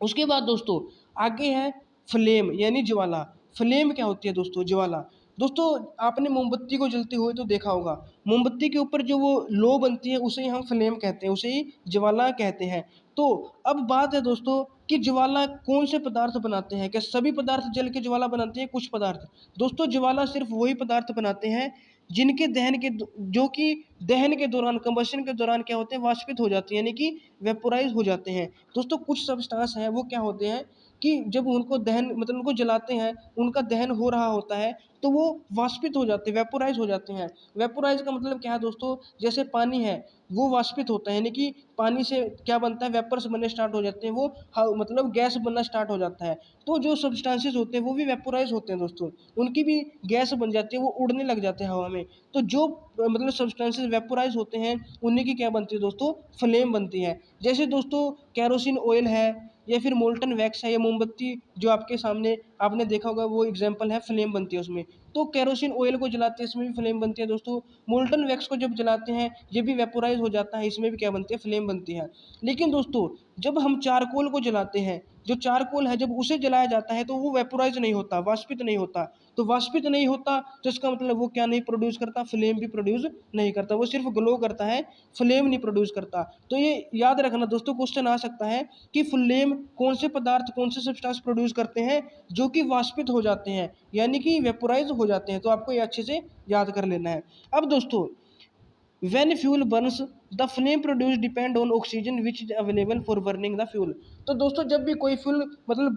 उसके बाद दोस्तों आगे है फ्लेम यानी ज्वाला। फ्लेम क्या होती है दोस्तों, ज्वाला। दोस्तों आपने मोमबत्ती को जलते हुए तो देखा होगा, मोमबत्ती के ऊपर जो वो लो बनती है उसे ही हम फ्लेम कहते हैं, उसे ही ज्वाला कहते हैं। तो अब बात है दोस्तों कि ज्वाला कौन से पदार्थ बनाते हैं, क्या सभी पदार्थ जल के ज्वाला बनाते हैं, कुछ पदार्थ। दोस्तों ज्वाला सिर्फ वही पदार्थ बनाते हैं जिनके दहन के जो कि दहन के दौरान, कंबशन के दौरान क्या होते हैं, वाष्पित हो जाते हैं, यानी कि वेपोराइज हो जाते हैं। दोस्तों कुछ सब्सटेंस हैं वो क्या होते हैं, कि जब उनको दहन मतलब उनको जलाते हैं, उनका दहन हो रहा होता है, तो वो वाष्पित हो जाते हैं, वेपोराइज़ हो जाते हैं। वेपोराइज़ का मतलब क्या है दोस्तों, जैसे पानी है, वो वाष्पित होता है, यानी कि पानी से क्या बनता है, वेपर्स बनने स्टार्ट हो जाते हैं, वो मतलब गैस बनना स्टार्ट हो जाता है। तो जो सब्सटेंसेस होते हैं वो भी वेपोराइज़ होते हैं दोस्तों, उनकी भी गैस बन जाती है, वो उड़ने लग जाते हैं हवा में। तो जो मतलब सब्सटेंसेस वेपोराइज़ होते हैं, उन्हीं की क्या बनती है दोस्तों, फ्लेम बनती है। जैसे दोस्तों केरोसिन ऑयल है, या फिर मोल्टन वैक्स है, या मोमबत्ती जो आपके सामने आपने देखा होगा, वो एग्जांपल है, फ्लेम बनती है उसमें। तो केरोसिन ऑयल को जलाते हैं, इसमें भी फ्लेम बनती है दोस्तों। मोल्टन वैक्स को जब जलाते हैं, ये भी वेपोराइज हो जाता है, इसमें भी क्या बनती है, फ्लेम बनती है। लेकिन दोस्तों जब हम चारकोल को जलाते हैं, जो चारकोल है जब उसे जलाया जाता है, तो वो वेपोराइज नहीं होता, वाष्पित नहीं होता। तो वाष्पित नहीं होता, तो इसका मतलब वो क्या नहीं प्रोड्यूस करता, फ्लेम भी प्रोड्यूस नहीं करता, वो सिर्फ ग्लो करता है, फ्लेम नहीं प्रोड्यूस करता। तो ये याद रखना दोस्तों, क्वेश्चन आ सकता है कि फ्लेम कौन से पदार्थ, कौन से सब्सटेंस प्रोड्यूस करते हैं, जो कि वाष्पित हो जाते हैं, यानी कि वेपोराइज हो जाते हैं। तो आपको ये अच्छे से याद कर लेना है। अब दोस्तों when fuel burns the flame produced depend on oxygen which is available for burning the fuel। तो दोस्तों जब भी कोई फ्यूल मतलब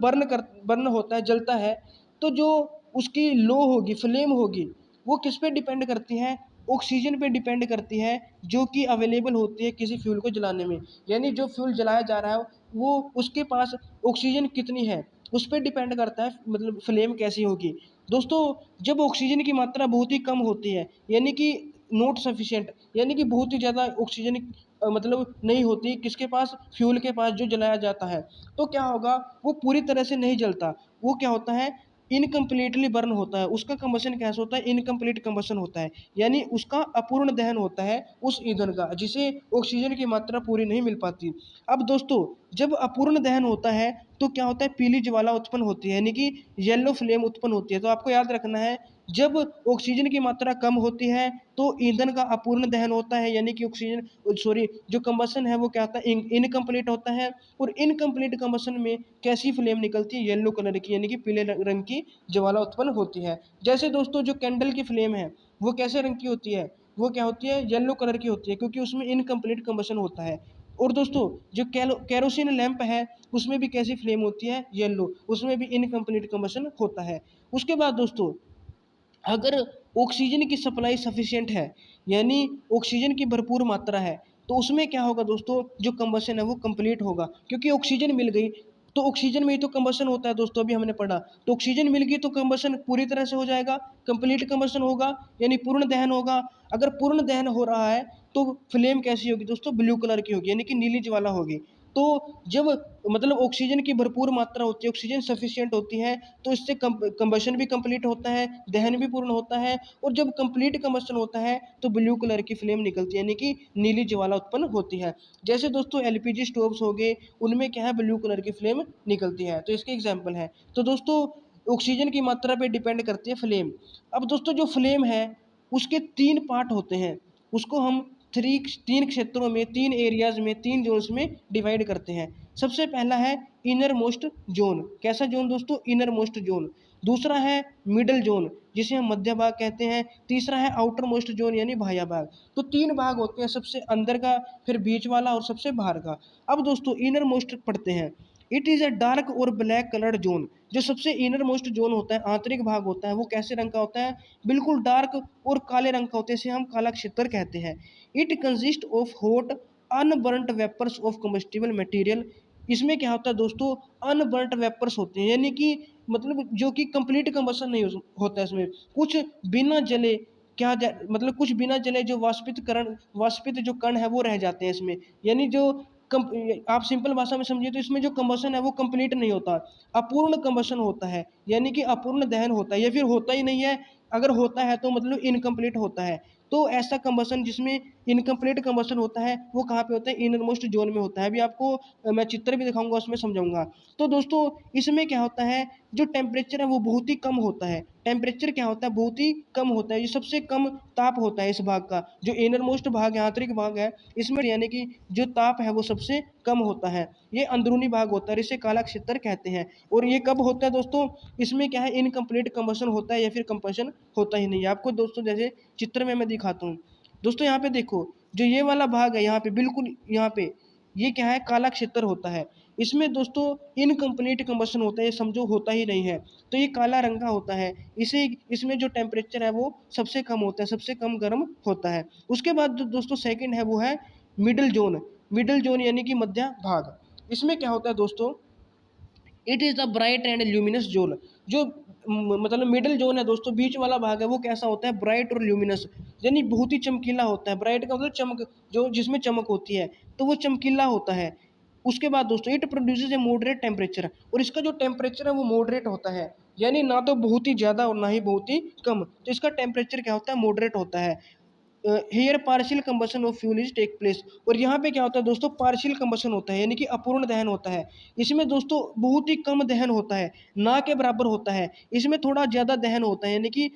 बर्न होता है, जलता है, तो जो उसकी लो होगी, फ्लेम होगी, वो किस पे डिपेंड करती है, ऑक्सीजन पे डिपेंड करती है, जो कि अवेलेबल होती है किसी फ्यूल को जलाने में। यानी जो फ्यूल जलाया जा रहा है, वो उसके पास ऑक्सीजन कितनी है, उस पर डिपेंड करता है मतलब फ्लेम कैसी होगी। दोस्तों जब ऑक्सीजन की मात्रा बहुत ही कम होती है, यानी कि नॉट सफिशिएंट, यानी कि बहुत ही ज़्यादा ऑक्सीजन मतलब नहीं होती किसके पास, फ्यूल के पास जो जलाया जाता है, तो क्या होगा, वो पूरी तरह से नहीं जलता, वो क्या होता है, इनकम्प्लीटली बर्न होता है, उसका कंबशन कैसे होता है, इनकम्प्लीट कंबशन होता है, यानी उसका अपूर्ण दहन होता है उस ईंधन का, जिसे ऑक्सीजन की मात्रा पूरी नहीं मिल पाती। अब दोस्तों जब अपूर्ण दहन होता है, तो क्या होता है, पीली ज्वाला उत्पन्न होती है, यानी कि येलो फ्लेम उत्पन्न होती है। तो आपको याद रखना है, जब ऑक्सीजन की मात्रा कम होती है, तो ईंधन का अपूर्ण दहन होता है, यानी कि ऑक्सीजन सॉरी जो कंबशन है वो क्या होता है, इनकम्प्लीट होता है। और इनकम्प्लीट कंबशन में कैसी फ्लेम निकलती है, येलो कलर की, यानी कि पीले रंग की ज्वाला उत्पन्न होती है। जैसे दोस्तों जो कैंडल की फ्लेम है, वो कैसे रंग की होती है, वो क्या होती है, येलो कलर की होती है, क्योंकि उसमें इनकम्प्लीट कंबशन होता है। और दोस्तों जो कैरोसिन लैंप है, उसमें भी कैसी फ्लेम होती है, येलो, उसमें भी इनकम्प्लीट कंबशन होता है। उसके बाद दोस्तों अगर ऑक्सीजन की सप्लाई सफिशिएंट है, यानी ऑक्सीजन की भरपूर मात्रा है, तो उसमें क्या होगा दोस्तों, जो कंबशन है वो कंप्लीट होगा, क्योंकि ऑक्सीजन मिल गई। तो ऑक्सीजन में ही तो कंबशन होता है दोस्तों, अभी हमने पढ़ा। तो ऑक्सीजन मिल गई तो कंबशन पूरी तरह से हो जाएगा, कंप्लीट कंबशन होगा, यानी पूर्ण दहन होगा। अगर पूर्ण दहन हो रहा है, तो फ्लेम कैसी होगी दोस्तों, ब्लू कलर की होगी, यानी कि नीली ज्वाला होगी। तो जब मतलब ऑक्सीजन की भरपूर मात्रा होती है, ऑक्सीजन सफिशिएंट होती है, तो इससे कंबशन भी कंप्लीट होता है, दहन भी पूर्ण होता है। और जब कंप्लीट कंबशन होता है, तो ब्लू कलर की फ्लेम निकलती है, यानी कि नीली ज्वाला उत्पन्न होती है। जैसे दोस्तों एलपीजी स्टोव्स हो गए, उनमें क्या है, ब्लू कलर की फ्लेम निकलती है। तो इसके एग्जाम्पल है। तो दोस्तों ऑक्सीजन की मात्रा पे डिपेंड करती है फ्लेम। अब दोस्तों जो फ्लेम है, उसके 3 पार्ट होते हैं, उसको हम 3 क्षेत्रों में, 3 एरियाज़ में, 3 ज़ोन्स में डिवाइड करते हैं। सबसे पहला है इनर मोस्ट ज़ोन। कैसा ज़ोन दोस्तों, इनर मोस्ट ज़ोन। दूसरा है मिडल ज़ोन, जिसे हम मध्य भाग कहते हैं। तीसरा है आउटर मोस्ट ज़ोन, यानी बाह्य भाग। तो 3 भाग होते हैं, सबसे अंदर का, फिर बीच वाला और सबसे बाहर का। अब दोस्तों इनर मोस्ट पढ़ते हैं। इट इज़ अ डार्क और ब्लैक कलर्ड जोन। जो सबसे इनर मोस्ट जोन होता है, आंतरिक भाग होता है, वो कैसे रंग का होता है, बिल्कुल डार्क और काले रंग का होता है, इसे हम काला क्षेत्र कहते हैं। It consist of hot unburnt vapours of combustible material. इसमें क्या होता है दोस्तों, अनबर्nt वेपर्स होते हैं, यानी कि मतलब जो कि कंप्लीट कंबशन नहीं होता है इसमें, कुछ बिना जले, मतलब कुछ बिना जले जो वाष्पित जो कण है वो रह जाते हैं इसमें, यानी जो आप सिंपल भाषा में समझिए तो इसमें जो कंबशन है वो कंप्लीट नहीं होता, अपूर्ण कंबशन होता है, यानी कि अपूर्ण दहन होता है, या फिर होता ही नहीं है। अगर होता है तो मतलब इनकम्प्लीट होता है। तो ऐसा कंबशन जिसमें इनकम्प्लीट कंबशन होता है, वो कहाँ पे होता है, इनर मोस्ट जोन में होता है। अभी आपको मैं चित्र भी दिखाऊंगा, उसमें समझाऊंगा। तो दोस्तों इसमें क्या होता है, जो टेम्परेचर है वो बहुत ही कम होता है। टेम्परेचर क्या होता है, बहुत ही कम होता है, ये सबसे कम ताप होता है इस भाग का। जो इनर मोस्ट भाग है, आंतरिक भाग है, इसमें यानी कि जो ताप है वो सबसे कम होता है। ये अंदरूनी भाग होता है, इसे काला क्षेत्र कहते हैं। और ये कब होता है दोस्तों, इसमें क्या है, इनकम्प्लीट कंबशन होता है या फिर कंबशन होता ही नहीं है। आपको दोस्तों जैसे चित्र में मैं दिखाता हूँ। दोस्तों यहाँ पे देखो, जो ये वाला भाग है, यहाँ पे बिल्कुल यहाँ पे, ये क्या है, काला क्षेत्र होता है। इसमें दोस्तों इनकम्प्लीट कंबशन होता है, ये समझो होता ही नहीं है। तो ये काला रंग का होता है, इसे इसमें जो टेम्परेचर है वो सबसे कम होता है, सबसे कम गर्म होता है। उसके बाद जो दोस्तों सेकंड है वो है मिडिल जोन। मिडिल जोन यानी कि मध्य भाग। इसमें क्या होता है दोस्तों, it is the bright and luminous zone. जो मतलब मिडिल जोन है दोस्तों, बीच वाला भाग है, वो कैसा होता है, ब्राइट और ल्यूमिनस, यानी बहुत ही चमकीला होता है। ब्राइट का मतलब चमक, जो जिसमें चमक होती है, तो वो चमकीला होता है। उसके बाद दोस्तों it produces A moderate temperature, और इसका जो टेम्परेचर है वो मॉडरेट होता है, यानी ना तो बहुत ही ज़्यादा और ना ही बहुत ही कम। तो इसका टेम्परेचर क्या होता है, मॉडरेट होता है। Here partial combustion of fuel is take place, और यहाँ पे क्या होता है दोस्तों, पार्शियल कंबशन होता है, यानी कि अपूर्ण दहन होता है। इसमें दोस्तों बहुत ही कम दहन होता है, ना के बराबर होता है। इसमें थोड़ा ज़्यादा दहन होता है, यानी कि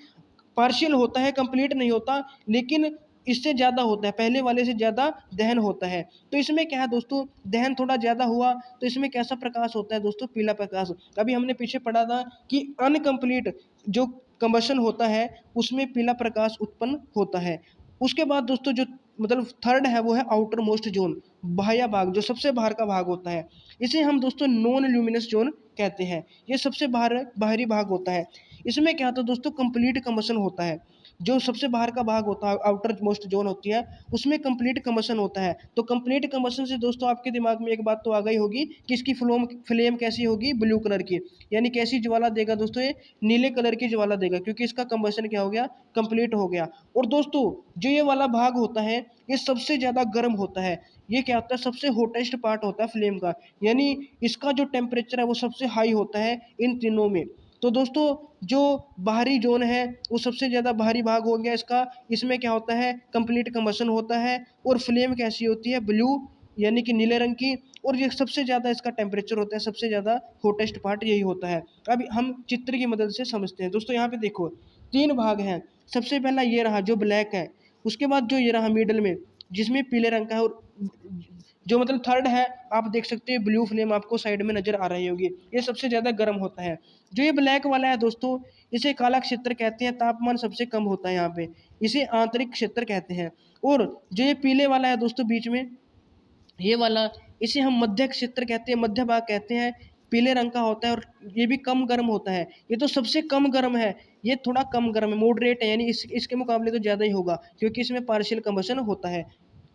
पार्शियल होता है, कंप्लीट नहीं होता, लेकिन इससे ज़्यादा होता है, पहले वाले से ज़्यादा दहन होता है। तो इसमें क्या है दोस्तों, दहन थोड़ा ज़्यादा हुआ तो इसमें कैसा प्रकाश होता है दोस्तों, पीला प्रकाश। अभी हमने पीछे पढ़ा था कि अनकम्प्लीट जो कंबशन होता है उसमें पीला प्रकाश उत्पन्न होता है। उसके बाद दोस्तों जो मतलब थर्ड है वो है आउटर मोस्ट जोन, बाह्य भाग, जो सबसे बाहर का भाग होता है। इसे हम दोस्तों नॉन ल्यूमिनस जोन कहते हैं। ये सबसे बाहरी भाग होता है। इसमें क्या होता है दोस्तों, कंप्लीट कंबशन होता है। जो सबसे बाहर का भाग होता है, आउटर मोस्ट जोन होती है, उसमें कंप्लीट कंबशन होता है। तो कंप्लीट कंबशन से दोस्तों आपके दिमाग में एक बात तो आ गई होगी कि इसकी फ्लेम कैसी होगी, ब्लू कलर की, यानी कैसी ज्वाला देगा दोस्तों, ये नीले कलर की ज्वाला देगा, क्योंकि इसका कंबशन क्या हो गया, कंप्लीट हो गया। और दोस्तों जो ये वाला भाग होता है ये सबसे ज़्यादा गर्म होता है। ये क्या होता है, सबसे हॉटेस्ट पार्ट होता है फ्लेम का, यानी इसका जो टेम्परेचर है वो सबसे हाई होता है इन तीनों में। तो दोस्तों जो बाहरी जोन है वो सबसे ज़्यादा बाहरी भाग हो गया इसका। इसमें क्या होता है, कंप्लीट कंबशन होता है, और फ्लेम कैसी होती है, ब्लू, यानी कि नीले रंग की। और ये सबसे ज़्यादा इसका टेम्परेचर होता है, सबसे ज़्यादा हॉटेस्ट पार्ट यही होता है। अब हम चित्र की मदद से समझते हैं। दोस्तों यहाँ पे देखो तीन भाग हैं। सबसे पहला ये रहा जो ब्लैक है, उसके बाद जो ये रहा मिडल में जिसमें पीले रंग का है, और जो मतलब थर्ड है आप देख सकते हैं ब्लू फ्लेम आपको साइड में नजर आ रही होगी, ये सबसे ज़्यादा गर्म होता है। जो ये ब्लैक वाला है दोस्तों, इसे काला क्षेत्र कहते हैं, तापमान सबसे कम होता है यहाँ पे, इसे आंतरिक क्षेत्र कहते हैं। और जो ये पीले वाला है दोस्तों बीच में, ये वाला, इसे हम मध्य क्षेत्र कहते हैं, मध्य भाग कहते हैं, पीले रंग का होता है, और ये भी कम गर्म होता है। ये तो सबसे कम गर्म है, ये थोड़ा कम गर्म है, मॉडरेट है, यानी इसके मुकाबले तो ज़्यादा ही होगा, क्योंकि इसमें पार्शियल कंबशन होता है।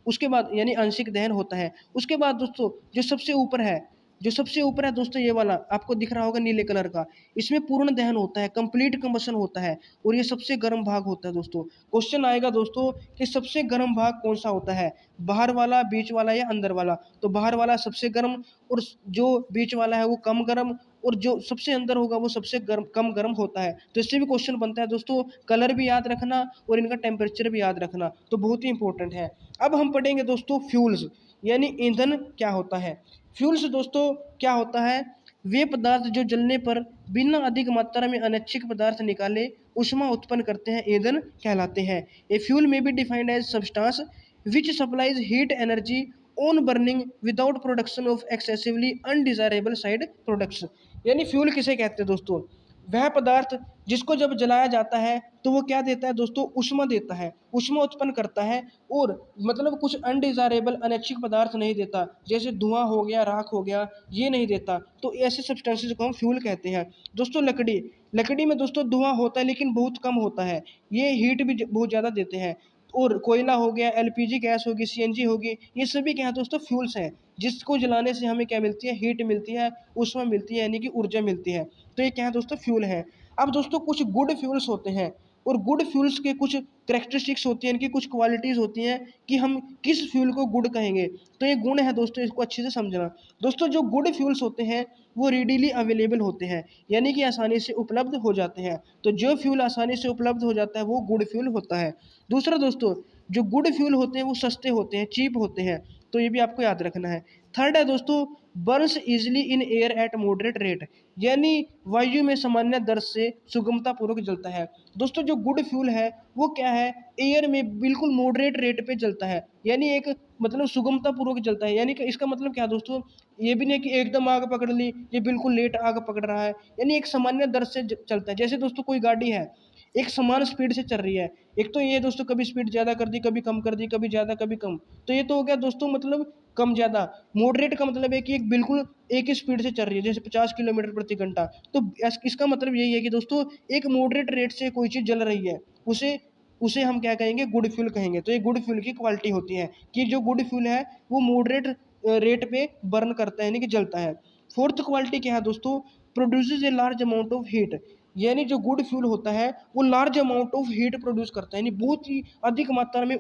उसके बाद यानी आंशिक दहन होता है। उसके बाद दोस्तों जो सबसे ऊपर है, जो सबसे ऊपर है दोस्तों, ये वाला आपको दिख रहा होगा नीले कलर का, इसमें पूर्ण दहन होता है, कंप्लीट कंबशन होता है, और ये सबसे गर्म भाग होता है। दोस्तों क्वेश्चन आएगा दोस्तों कि सबसे गर्म भाग कौन सा होता है, बाहर वाला, बीच वाला या अंदर वाला। तो बाहर वाला सबसे गर्म, और जो बीच वाला है वो कम गर्म, और जो सबसे अंदर होगा वो सबसे गर्म, कम गर्म होता है। तो इससे भी क्वेश्चन बनता है दोस्तों, कलर भी याद रखना और इनका टेम्परेचर भी याद रखना, तो बहुत ही इंपॉर्टेंट है। अब हम पढ़ेंगे दोस्तों फ्यूल्स, यानी ईंधन क्या होता है। फ्यूल्स दोस्तों क्या होता है, वे पदार्थ जो जलने पर बिना अधिक मात्रा में अनैच्छिक पदार्थ निकाले ऊष्मा उत्पन्न करते हैं, ईंधन कहलाते हैं। A fuel may be defined as substance which supplies heat energy on burning without production of excessively undesirable side products. यानी फ्यूल किसे कहते हैं दोस्तों, वह पदार्थ जिसको जब जलाया जाता है तो वो क्या देता है दोस्तों, ऊष्मा देता है, ऊष्मा उत्पन्न करता है, और मतलब कुछ अनडिजायरेबल अनैच्छिक पदार्थ नहीं देता, जैसे धुआं हो गया, राख हो गया, ये नहीं देता। तो ऐसे सब्सटेंसेस को हम फ्यूल कहते हैं। दोस्तों लकड़ी, लकड़ी में दोस्तों धुआं होता है लेकिन बहुत कम होता है, ये हीट भी बहुत ज़्यादा देते हैं। और कोयला हो गया, एलपीजी गैस होगी, सीएनजी होगी, ये सभी क्या है दोस्तों, फ्यूल्स हैं, जिसको जलाने से हमें क्या मिलती है, हीट मिलती है, ऊष्मा मिलती है, यानी कि ऊर्जा मिलती है। तो ये क्या है दोस्तों, फ्यूल है। अब दोस्तों कुछ गुड फ्यूल्स होते हैं, और गुड फ्यूल्स के कुछ करेक्टरिस्टिक्स होती हैं, इनकी कुछ क्वालिटीज़ होती हैं कि हम किस फ्यूल को गुड कहेंगे। तो ये गुण है दोस्तों, इसको अच्छे से समझना। दोस्तों जो गुड फ्यूल्स होते हैं वो रीडीली अवेलेबल होते हैं, यानी कि आसानी से उपलब्ध हो जाते हैं। तो जो फ्यूल आसानी से उपलब्ध हो जाता है वो गुड फ्यूल होता है। दूसरा दोस्तों, जो गुड फ्यूल होते हैं वो सस्ते होते हैं, चीप होते हैं, तो ये भी आपको याद रखना है। थर्ड है दोस्तों, Burns easily in air at moderate rate, यानी वायु में सामान्य दर से सुगमतापूर्वक जलता है। दोस्तों जो गुड फ्यूल है वो क्या है, एयर में बिल्कुल मॉडरेट रेट पे जलता है, यानी एक मतलब सुगमतापूर्वक जलता है। यानी कि इसका मतलब क्या दोस्तों, ये भी नहीं कि एकदम आग पकड़ ली, ये बिल्कुल लेट आग पकड़ रहा है, यानी एक सामान्य दर से चलता है। जैसे दोस्तों कोई गाड़ी है, एक समान स्पीड से चल रही है। एक तो ये दोस्तों कभी स्पीड ज़्यादा कर दी, कभी कम कर दी, कभी ज़्यादा कभी कम, तो ये तो हो गया दोस्तों मतलब कम ज़्यादा। मॉडरेट का मतलब है कि एक बिल्कुल एक ही स्पीड से चल रही है, जैसे 50 किलोमीटर प्रति घंटा। तो इसका मतलब यही है कि दोस्तों एक मॉडरेट रेट से कोई चीज़ जल रही है, उसे उसे हम क्या कहेंगे, गुड फ्यूल कहेंगे। तो ये गुड फ्यूल की क्वालिटी होती है कि जो गुड फ्यूल है वो मॉडरेट रेट पे बर्न करता है, यानी कि जलता है। फोर्थ क्वालिटी क्या है दोस्तों, produces a large amount of heat, यानी जो गुड फ्यूल होता है वो large amount of heat produce करता है, यानी बहुत ही अधिक मात्रा में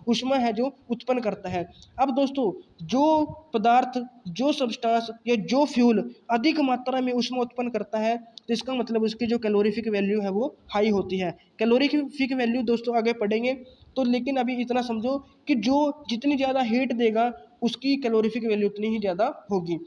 ऊष्मा है जो उत्पन्न करता है। अब दोस्तों जो पदार्थ, जो सब्सटेंस या जो फ्यूल अधिक मात्रा में ऊष्मा उत्पन्न करता है, तो इसका मतलब उसकी जो कैलोरीफिक वैल्यू है वो हाई होती है। कैलोरीफिक वैल्यू दोस्तों आगे पढ़ेंगे, तो लेकिन अभी इतना समझो कि जो जितनी ज़्यादा हीट देगा उसकी कैलोरीफिक वैल्यू उतनी ही ज़्यादा होगी।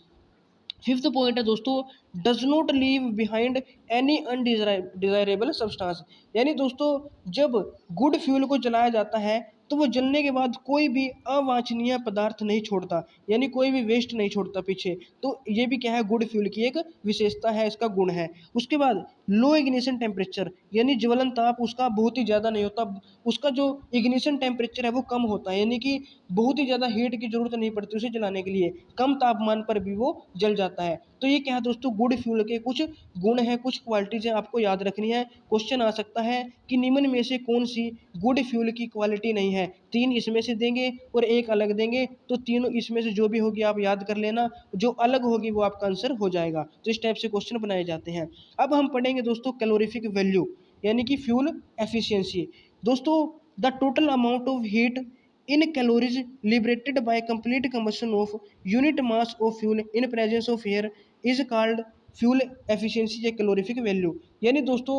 फिफ्थ पॉइंट है दोस्तों, does not leave behind any undesirable substance, यानी दोस्तों जब गुड फ्यूल को जलाया जाता है तो वो जलने के बाद कोई भी अवांछनीय पदार्थ नहीं छोड़ता, यानी कोई भी वेस्ट नहीं छोड़ता पीछे। तो ये भी क्या है, गुड फ्यूल की एक विशेषता है, इसका गुण है। उसके बाद लो इग्निशन टेम्परेचर, यानी ज्वलन ताप उसका बहुत ही ज़्यादा नहीं होता, उसका जो इग्निशन टेम्परेचर है वो कम होता है, यानी कि बहुत ही ज़्यादा हीट की जरूरत नहीं पड़ती उसे जलाने के लिए, कम तापमान पर भी वो जल जाता है। तो ये क्या है दोस्तों, गुड फ्यूल के कुछ गुण हैं, कुछ क्वालिटीज हैं, आपको याद रखनी है। क्वेश्चन आ सकता है कि निम्न में से कौन सी गुड फ्यूल की क्वालिटी नहीं है, तीन इसमें से देंगे और एक अलग देंगे, तो तीनों इसमें से जो भी होगी आप याद कर लेना, जो अलग होगी वो आपका आंसर हो जाएगा। तो इस टाइप से क्वेश्चन बनाए जाते हैं। अब हम पढ़ेंगे दोस्तों कैलोरीफिक वैल्यू, यानी कि फ्यूल एफिशिएंसी। दोस्तों the total amount of heat in calories liberated by complete combustion of unit mass of fuel in presence of air is called fuel efficiency या calorific value। यानी दोस्तों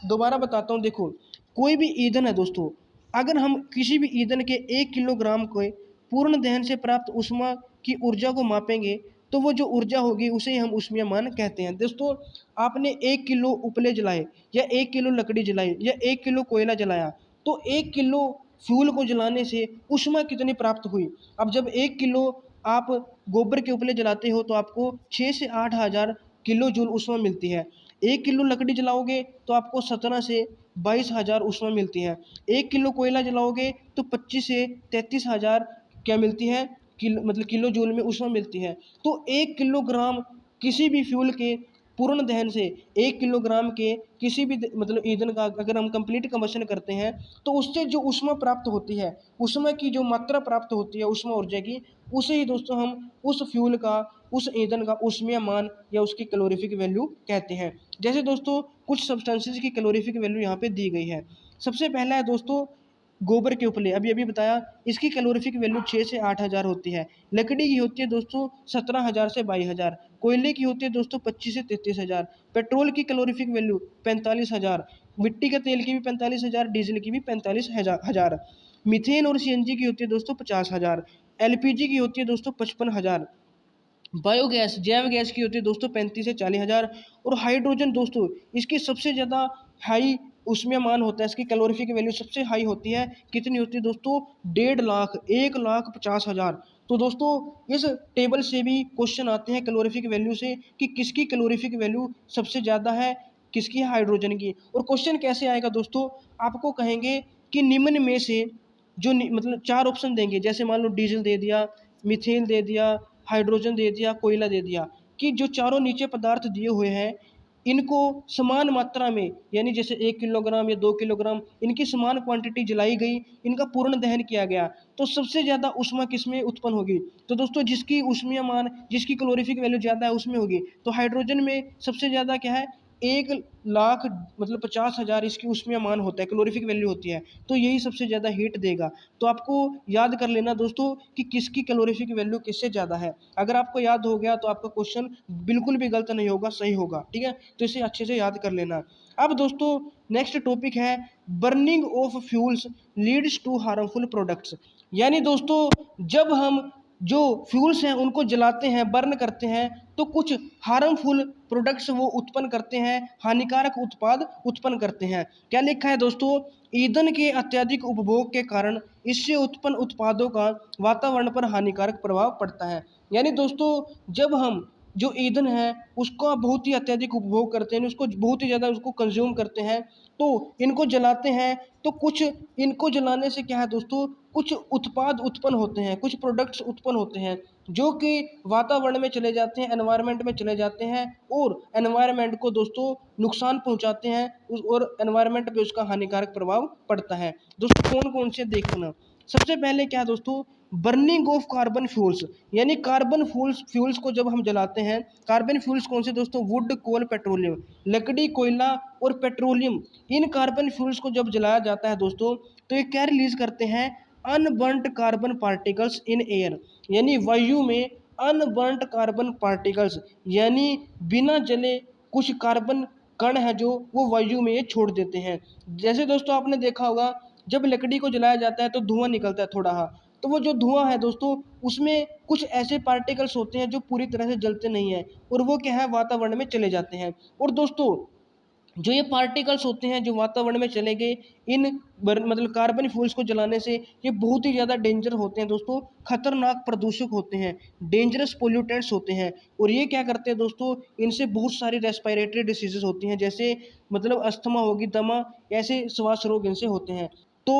दोबारा बताता हूँ, देखो कोई भी ईंधन है दोस्तों, अगर हम किसी भी ईंधन के 1 किलोग्राम के पूर्ण दहन से प्राप्त ऊष्मा की ऊर्जा को मापेंगे, तो वो जो ऊर्जा होगी उसे हम ऊष्मीयमान कहते हैं। दोस्तों आपने 1 किलो उपले जलाए या 1 किलो लकड़ी जलाई या 1 किलो कोयला जलाया, तो 1 किलो फ्यूल को जलाने से ऊष्मा कितनी प्राप्त हुई। अब जब 1 किलो आप गोबर के उपले जलाते हो तो आपको 6 से 8 हज़ार किलो जूल ऊष्मा मिलती है। 1 किलो लकड़ी जलाओगे तो आपको 17 से 22 हज़ार ऊष्मा मिलती है। 1 किलो कोयला जलाओगे तो 25 से 33 हज़ार क्या मिलती है, मतलब किलो जूल में ऊष्मा मिलती है। तो 1 किलोग्राम किसी भी फ्यूल के पूर्ण दहन से 1 किलोग्राम के किसी भी मतलब ईंधन का अगर हम कंप्लीट कंबशन करते हैं तो उससे जो ऊष्मा प्राप्त होती है, ऊष्मा की जो मात्रा प्राप्त होती है ऊष्मा ऊर्जा की, उसे ही दोस्तों हम उस फ्यूल का, उस ईंधन का ऊष्मीय मान या उसकी कैलोरीफिक वैल्यू कहते हैं। जैसे दोस्तों कुछ सब्सटेंसेस की कैलोरीफिक वैल्यू यहाँ पे दी गई है। सबसे पहला है दोस्तों गोबर के उपले, अभी अभी बताया, इसकी कैलोरीफिक वैल्यू 6 से 8 हज़ार होती है। लकड़ी की होती है दोस्तों 17 हज़ार से 22 हज़ार। कोयले की होती है दोस्तों 25 से 33 हज़ार। पेट्रोल की कैलोरीफिक वैल्यू 45 हज़ार। मिट्टी के तेल की भी 45 हज़ार, डीजल की भी 45 हज़ार। मीथेन और सीएनजी की होती है दोस्तों 50 हज़ार। एलपीजी की होती है दोस्तों 55 हज़ार। बायोगैस, जैव गैस की होती है दोस्तों 35 से 40 हज़ार। और हाइड्रोजन दोस्तों इसकी सबसे ज़्यादा हाई उसमें मान होता है, इसकी कैलोरीफिक वैल्यू सबसे हाई होती है, कितनी होती है दोस्तों, 1.5 लाख, 1,50,000। तो दोस्तों इस टेबल से भी क्वेश्चन आते हैं कैलोरीफिक वैल्यू से कि किसकी कैलोरीफिक वैल्यू सबसे ज़्यादा है, किसकी है, हाइड्रोजन की। और क्वेश्चन कैसे आएगा दोस्तों, आपको कहेंगे कि निम्न में से जो मतलब 4 ऑप्शन देंगे, जैसे मान लो डीजल दे दिया, मीथेन दे दिया, हाइड्रोजन दे दिया, कोयला दे दिया, कि जो चारों नीचे पदार्थ दिए हुए हैं इनको समान मात्रा में, यानी जैसे 1 किलोग्राम या 2 किलोग्राम, इनकी समान क्वांटिटी जलाई गई, इनका पूर्ण दहन किया गया, तो सबसे ज़्यादा ऊष्मा किसमें उत्पन्न होगी, तो दोस्तों जिसकी ऊष्मीय मान, जिसकी कैलोरीफिक वैल्यू ज़्यादा है उसमें होगी। तो हाइड्रोजन में सबसे ज़्यादा क्या है, 1,50,000 मतलब 50 हज़ार इसकी ऊष्मीय मान होता है, कैलोरीफिक वैल्यू होती है, तो यही सबसे ज़्यादा हीट देगा। तो आपको याद कर लेना दोस्तों कि किसकी कैलोरीफिक वैल्यू किससे ज़्यादा है। अगर आपको याद हो गया तो आपका क्वेश्चन बिल्कुल भी गलत नहीं होगा, सही होगा, ठीक है। तो इसे अच्छे से याद कर लेना। अब दोस्तों नेक्स्ट टॉपिक है burning of fuels leads to harmful products, यानी दोस्तों जब हम जो फ्यूल्स हैं उनको जलाते हैं, बर्न करते हैं, तो कुछ हार्मफुल प्रोडक्ट्स वो उत्पन्न करते हैं, हानिकारक उत्पाद उत्पन्न करते हैं। क्या लिखा है दोस्तों, ईंधन के अत्यधिक उपभोग के कारण इससे उत्पन्न उत्पादों का वातावरण पर हानिकारक प्रभाव पड़ता है। यानी दोस्तों जब हम जो ईंधन है उसका बहुत ही अत्यधिक उपभोग करते हैं, उसको बहुत ही ज़्यादा उसको कंज्यूम करते हैं, तो इनको जलाते हैं तो कुछ इनको जलाने से क्या है दोस्तों, कुछ उत्पाद उत्पन्न होते हैं, कुछ प्रोडक्ट्स उत्पन्न होते हैं जो कि वातावरण में चले जाते हैं, एनवायरनमेंट में चले जाते हैं और एनवायरनमेंट को दोस्तों नुकसान पहुंचाते हैं और एनवायरनमेंट पे उसका हानिकारक प्रभाव पड़ता है। दोस्तों कौन कौन से देखना, सबसे पहले क्या दोस्तों, बर्निंग ऑफ कार्बन फ्यूल्स, यानी कार्बन फ्यूल्स को जब हम जलाते हैं, कार्बन फ्यूल्स कौन से दोस्तों, वुड, कोल, पेट्रोलियम, लकड़ी, कोयला और पेट्रोलियम, इन कार्बन फ्यूल्स को जब जलाया जाता है दोस्तों तो ये क्या रिलीज करते हैं, अनबर्न्ट कार्बन पार्टिकल्स इन एयर, यानी वायु में अनबर्न्ट कार्बन पार्टिकल्स, यानी बिना जले कुछ कार्बन कण है जो वो वायु में ये छोड़ देते हैं। जैसे दोस्तों आपने देखा होगा जब लकड़ी को जलाया जाता है तो धुआं निकलता है थोड़ा, हाँ, तो वो जो धुआं है दोस्तों उसमें कुछ ऐसे पार्टिकल्स होते हैं जो पूरी तरह से जलते नहीं है और वो क्या है वातावरण में चले जाते हैं। और दोस्तों जो ये पार्टिकल्स होते हैं जो वातावरण में चले गए इन मतलब कार्बन फ्यूल्स को जलाने से, ये बहुत ही ज़्यादा डेंजर होते हैं दोस्तों, खतरनाक प्रदूषक होते हैं, डेंजरस पोल्यूटेंट्स होते हैं। और ये क्या करते हैं दोस्तों, इनसे बहुत सारी रेस्पिरेटरी डिसीजेज होती हैं, जैसे मतलब अस्थमा होगी, दमा, ऐसे श्वास रोग इनसे होते हैं। तो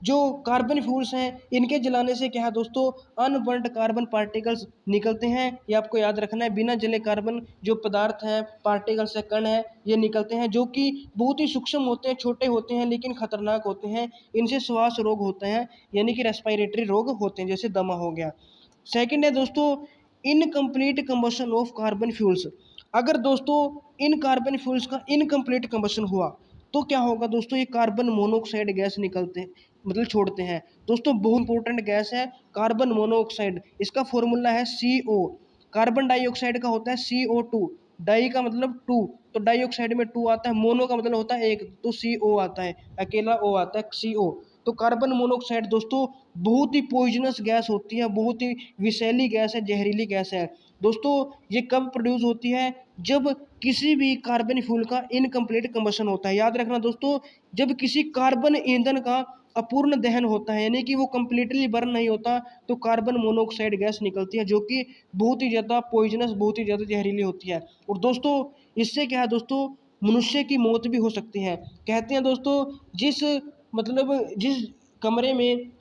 जो कार्बन फ्यूल्स हैं इनके जलाने से क्या है दोस्तों, अनबर्न्ड कार्बन पार्टिकल्स निकलते हैं, ये आपको याद रखना है, बिना जले कार्बन जो पदार्थ हैं, पार्टिकल्स है, कण है, ये निकलते हैं जो कि बहुत ही सूक्ष्म होते हैं, छोटे होते हैं लेकिन खतरनाक होते हैं, इनसे श्वास रोग होते हैं, यानी कि रेस्पिरेटरी रोग होते हैं, जैसे दमा हो गया। सेकंड है दोस्तों, incomplete combustion of carbon fuels, अगर दोस्तों इन कार्बन फ्यूल्स का इनकम्प्लीट कंबशन हुआ तो क्या होगा दोस्तों, ये कार्बन मोनोऑक्साइड गैस निकलते हैं, मतलब छोड़ते हैं। दोस्तों बहुत इंपॉर्टेंट गैस है कार्बन मोनोऑक्साइड, इसका फॉर्मूला है CO, कार्बन डाइऑक्साइड का होता है CO2, डाई का मतलब टू, तो डाइऑक्साइड में टू आता है, मोनो का मतलब होता है एक, तो CO आता है, अकेला O आता है CO। तो कार्बन मोनोऑक्साइड दोस्तों बहुत ही पॉइजनस गैस होती है, बहुत ही विषैली गैस है, जहरीली गैस है। दोस्तों ये कब प्रोड्यूस होती है, जब किसी भी कार्बन फ्यूल का इनकम्प्लीट कंबशन होता है। याद रखना दोस्तों, जब किसी कार्बन ईंधन का अपूर्ण दहन होता है, यानी कि वो कंप्लीटली बर्न नहीं होता, तो कार्बन मोनोऑक्साइड गैस निकलती है जो कि बहुत ही ज़्यादा पॉइजनस, बहुत ही ज़्यादा जहरीली होती है। और दोस्तों इससे क्या है दोस्तों, मनुष्य की मौत भी हो सकती है। कहते हैं दोस्तों जिस कमरे में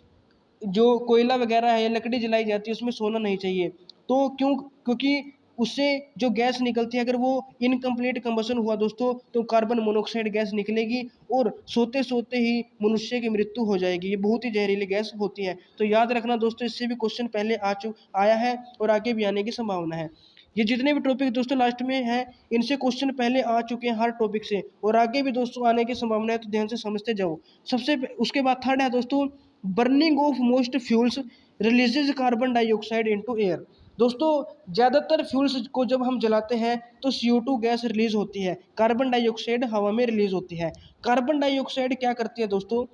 जो कोयला वगैरह है या लकड़ी जलाई जाती है उसमें सोना नहीं चाहिए, तो क्योंकि उससे जो गैस निकलती है, अगर वो इनकम्प्लीट कंबशन हुआ दोस्तों तो कार्बन मोनोऑक्साइड गैस निकलेगी और सोते सोते ही मनुष्य की मृत्यु हो जाएगी, ये बहुत ही जहरीली गैस होती है। तो याद रखना दोस्तों, इससे भी क्वेश्चन पहले आया है और आगे भी आने की संभावना है। ये जितने भी टॉपिक दोस्तों लास्ट में हैं इनसे क्वेश्चन पहले आ चुके हैं हर टॉपिक से, और आगे भी दोस्तों आने की संभावना है, तो ध्यान से समझते जाओ। उसके बाद थर्ड है दोस्तों, burning of most fuels releases carbon dioxide into air. दोस्तों ज़्यादातर फ्यूल्स को जब हम जलाते हैं तो CO2 गैस रिलीज होती है, कार्बन डाइऑक्साइड हवा में रिलीज होती है। कार्बन डाइऑक्साइड क्या करती है दोस्तों,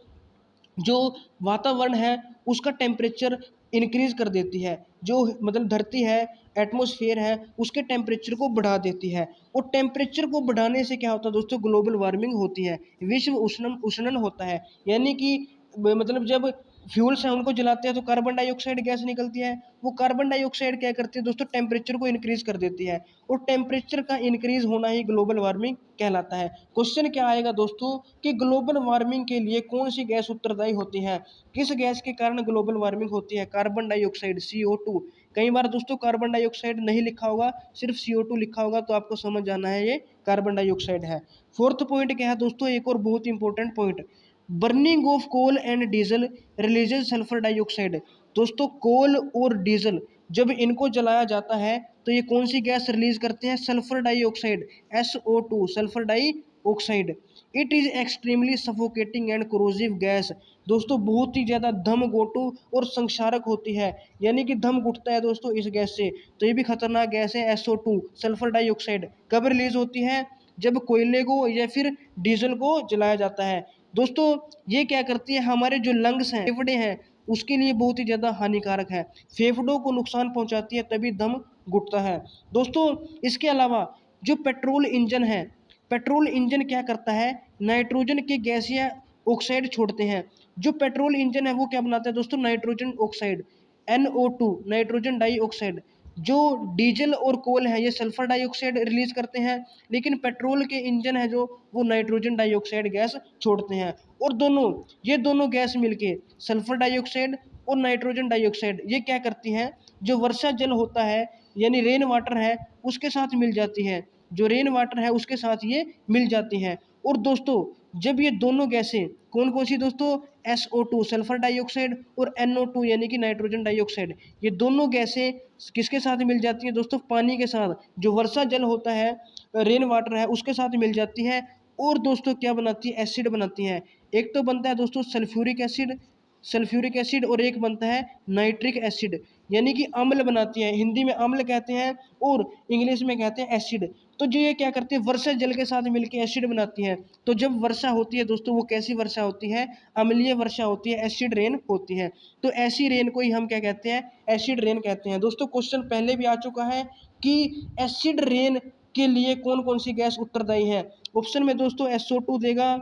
जो वातावरण है उसका टेम्परेचर इंक्रीज कर देती है, जो मतलब धरती है, एटमॉस्फेयर है, उसके टेम्परेचर को बढ़ा देती है। और टेम्परेचर को बढ़ाने से क्या होता है दोस्तों, ग्लोबल वार्मिंग होती है, विश्व उष्णन होता है। यानी कि मतलब जब फ्यूल्स हैं उनको जलाते हैं तो कार्बन डाइऑक्साइड गैस निकलती है, वो कार्बन डाइऑक्साइड क्या करती है दोस्तों, टेम्परेचर को इंक्रीज कर देती है, और टेम्परेचर का इंक्रीज होना ही ग्लोबल वार्मिंग कहलाता है। क्वेश्चन क्या आएगा दोस्तों कि ग्लोबल वार्मिंग के लिए कौन सी गैस उत्तरदायी होती है, किस गैस के कारण ग्लोबल वार्मिंग होती है, कार्बन डाइऑक्साइड CO2। कई बार दोस्तों कार्बन डाइऑक्साइड नहीं लिखा होगा, सिर्फ CO2 लिखा होगा, तो आपको समझ जाना है ये कार्बन डाइऑक्साइड है। फोर्थ पॉइंट क्या है दोस्तों, एक और बहुत important point, burning of coal and diesel releases sulphur dioxide. दोस्तों कोल और डीजल जब इनको जलाया जाता है तो ये कौन सी गैस रिलीज करते हैं, sulphur dioxide, SO2, sulphur dioxide. It is extremely suffocating and corrosive gas. दोस्तों बहुत ही ज़्यादा दम घोटू और संक्षारक होती है, यानी कि दम घुटता है दोस्तों इस गैस से, तो ये भी खतरनाक गैस है SO2, सल्फर डाइऑक्साइड। कब रिलीज होती है, जब कोयले को या फिर डीजल को जलाया जाता है। दोस्तों ये क्या करती है, हमारे जो लंग्स हैं, फेफड़े हैं, उसके लिए बहुत ही ज़्यादा हानिकारक है, फेफड़ों को नुकसान पहुंचाती है, तभी दम घुटता है। दोस्तों इसके अलावा जो पेट्रोल इंजन है, पेट्रोल इंजन क्या करता है, नाइट्रोजन के गैसीय ऑक्साइड छोड़ते हैं। जो पेट्रोल इंजन है वो क्या बनाता है दोस्तों, nitrogen oxide, NO2, nitrogen dioxide. जो डीजल और कोल है ये सल्फर डाइऑक्साइड रिलीज करते हैं, लेकिन पेट्रोल के इंजन है जो वो नाइट्रोजन डाइऑक्साइड गैस छोड़ते हैं। और ये दोनों गैस मिलके सल्फर डाइऑक्साइड और नाइट्रोजन डाइऑक्साइड ये क्या करती हैं, जो वर्षा जल होता है यानी रेन वाटर है उसके साथ मिल जाती है, जो रेन वाटर है उसके साथ ये मिल जाती हैं। और दोस्तों जब ये दोनों गैसें कौन कौन सी दोस्तों, SO2 सल्फर डाइऑक्साइड और NO2 यानी कि नाइट्रोजन डाइऑक्साइड, ये दोनों गैसें किसके साथ मिल जाती हैं दोस्तों, पानी के साथ, जो वर्षा जल होता है रेन वाटर है उसके साथ मिल जाती है। और दोस्तों क्या बनाती है, एसिड बनाती हैं। एक तो बनता है दोस्तों सल्फ्यूरिक एसिड और एक बनता है नाइट्रिक एसिड, यानी कि अम्ल बनाती है, हिंदी में अम्ल कहते हैं और इंग्लिश में कहते हैं एसिड। तो जो ये क्या करती है, वर्षा जल के साथ मिलकर एसिड बनाती है। तो जब वर्षा होती है दोस्तों वो कैसी वर्षा होती है, अम्लीय वर्षा होती है, एसिड रेन होती है। तो ऐसी रेन को ही हम क्या कहते हैं, एसिड रेन कहते हैं। दोस्तों क्वेश्चन पहले भी आ चुका है कि एसिड रेन के लिए कौन कौन सी गैस उत्तरदायी है। ऑप्शन में दोस्तों SO2 देगा,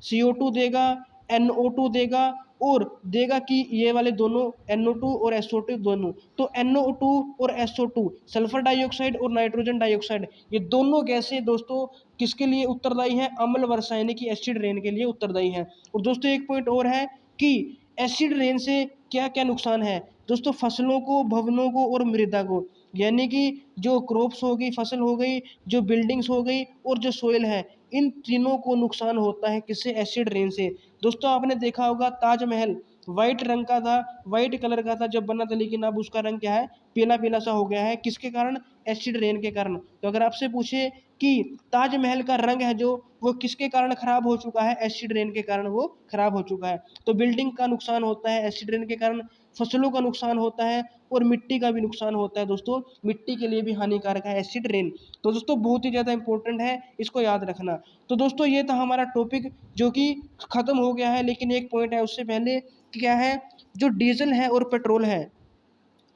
CO2 देगा, NO2 देगा और देगा कि ये वाले दोनों NO2 और SO2 दोनों। तो NO2 और SO2 सल्फर डाइऑक्साइड और नाइट्रोजन डाइऑक्साइड ये दोनों गैसें दोस्तों किसके लिए उत्तरदायी हैं, अम्ल वर्षा यानी कि एसिड रेन के लिए उत्तरदायी हैं। और दोस्तों एक पॉइंट और है कि एसिड रेन से क्या क्या नुकसान है दोस्तों, फसलों को, भवनों को और मृदा को, यानी कि जो क्रॉप्स हो गई, फसल हो गई, जो बिल्डिंग्स हो गई और जो सोइल है, इन तीनों को नुकसान होता है किससे, एसिड रेन से। दोस्तों आपने देखा होगा ताजमहल वाइट रंग का था, वाइट कलर का था जब बना था, लेकिन अब उसका रंग क्या है, पीला पीला सा हो गया है, किसके कारण, एसिड रेन के कारण। तो अगर आपसे पूछे कि ताजमहल का रंग है जो वो किसके कारण खराब हो चुका है, एसिड रेन के कारण वो खराब हो चुका है। तो बिल्डिंग का नुकसान होता है एसिड रेन के कारण, फसलों का नुकसान होता है और मिट्टी का भी नुकसान होता है दोस्तों, मिट्टी के लिए भी हानिकारक है एसिड रेन। तो दोस्तों बहुत ही ज़्यादा इंपॉर्टेंट है, इसको याद रखना। तो दोस्तों ये था हमारा टॉपिक जो कि ख़त्म हो गया है, लेकिन एक पॉइंट है उससे पहले, क्या है, जो डीजल है और पेट्रोल है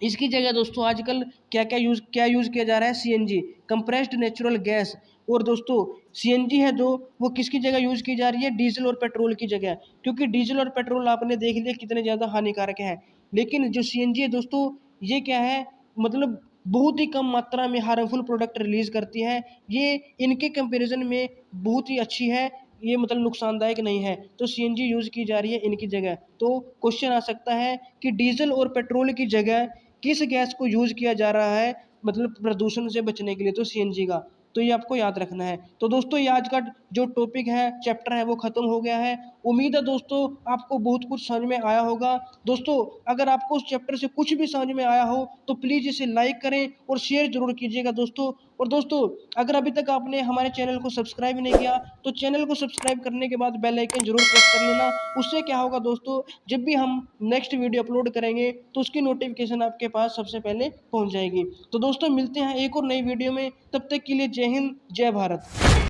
इसकी जगह दोस्तों आजकल क्या यूज़ किया जा रहा है, CNG कंप्रेस्ड नेचुरल गैस। और दोस्तों CNG है जो वो किसकी जगह यूज़ की जा रही है, डीजल और पेट्रोल की जगह, क्योंकि डीजल और पेट्रोल आपने देख लिया कितने ज़्यादा हानिकारक है। लेकिन जो CNG है दोस्तों ये क्या है, मतलब बहुत ही कम मात्रा में हार्मफुल प्रोडक्ट रिलीज करती है, ये इनके कंपैरिजन में बहुत ही अच्छी है, ये मतलब नुकसानदायक नहीं है। तो CNG यूज़ की जा रही है इनकी जगह। तो क्वेश्चन आ सकता है कि डीजल और पेट्रोल की जगह किस गैस को यूज़ किया जा रहा है, मतलब प्रदूषण से बचने के लिए, तो CNG का। तो ये आपको याद रखना है। तो दोस्तों ये आज का जो टॉपिक है, चैप्टर है, वो ख़त्म हो गया है। उम्मीद है दोस्तों आपको बहुत कुछ समझ में आया होगा। दोस्तों अगर आपको उस चैप्टर से कुछ भी समझ में आया हो तो प्लीज़ इसे लाइक करें और शेयर ज़रूर कीजिएगा दोस्तों। और दोस्तों अगर अभी तक आपने हमारे चैनल को सब्सक्राइब नहीं किया तो चैनल को सब्सक्राइब करने के बाद बेल आइकन जरूर प्रेस कर लेना। उससे क्या होगा दोस्तों, जब भी हम नेक्स्ट वीडियो अपलोड करेंगे तो उसकी नोटिफिकेशन आपके पास सबसे पहले पहुंच जाएगी। तो दोस्तों मिलते हैं एक और नई वीडियो में, तब तक के लिए जय हिंद, जय भारत।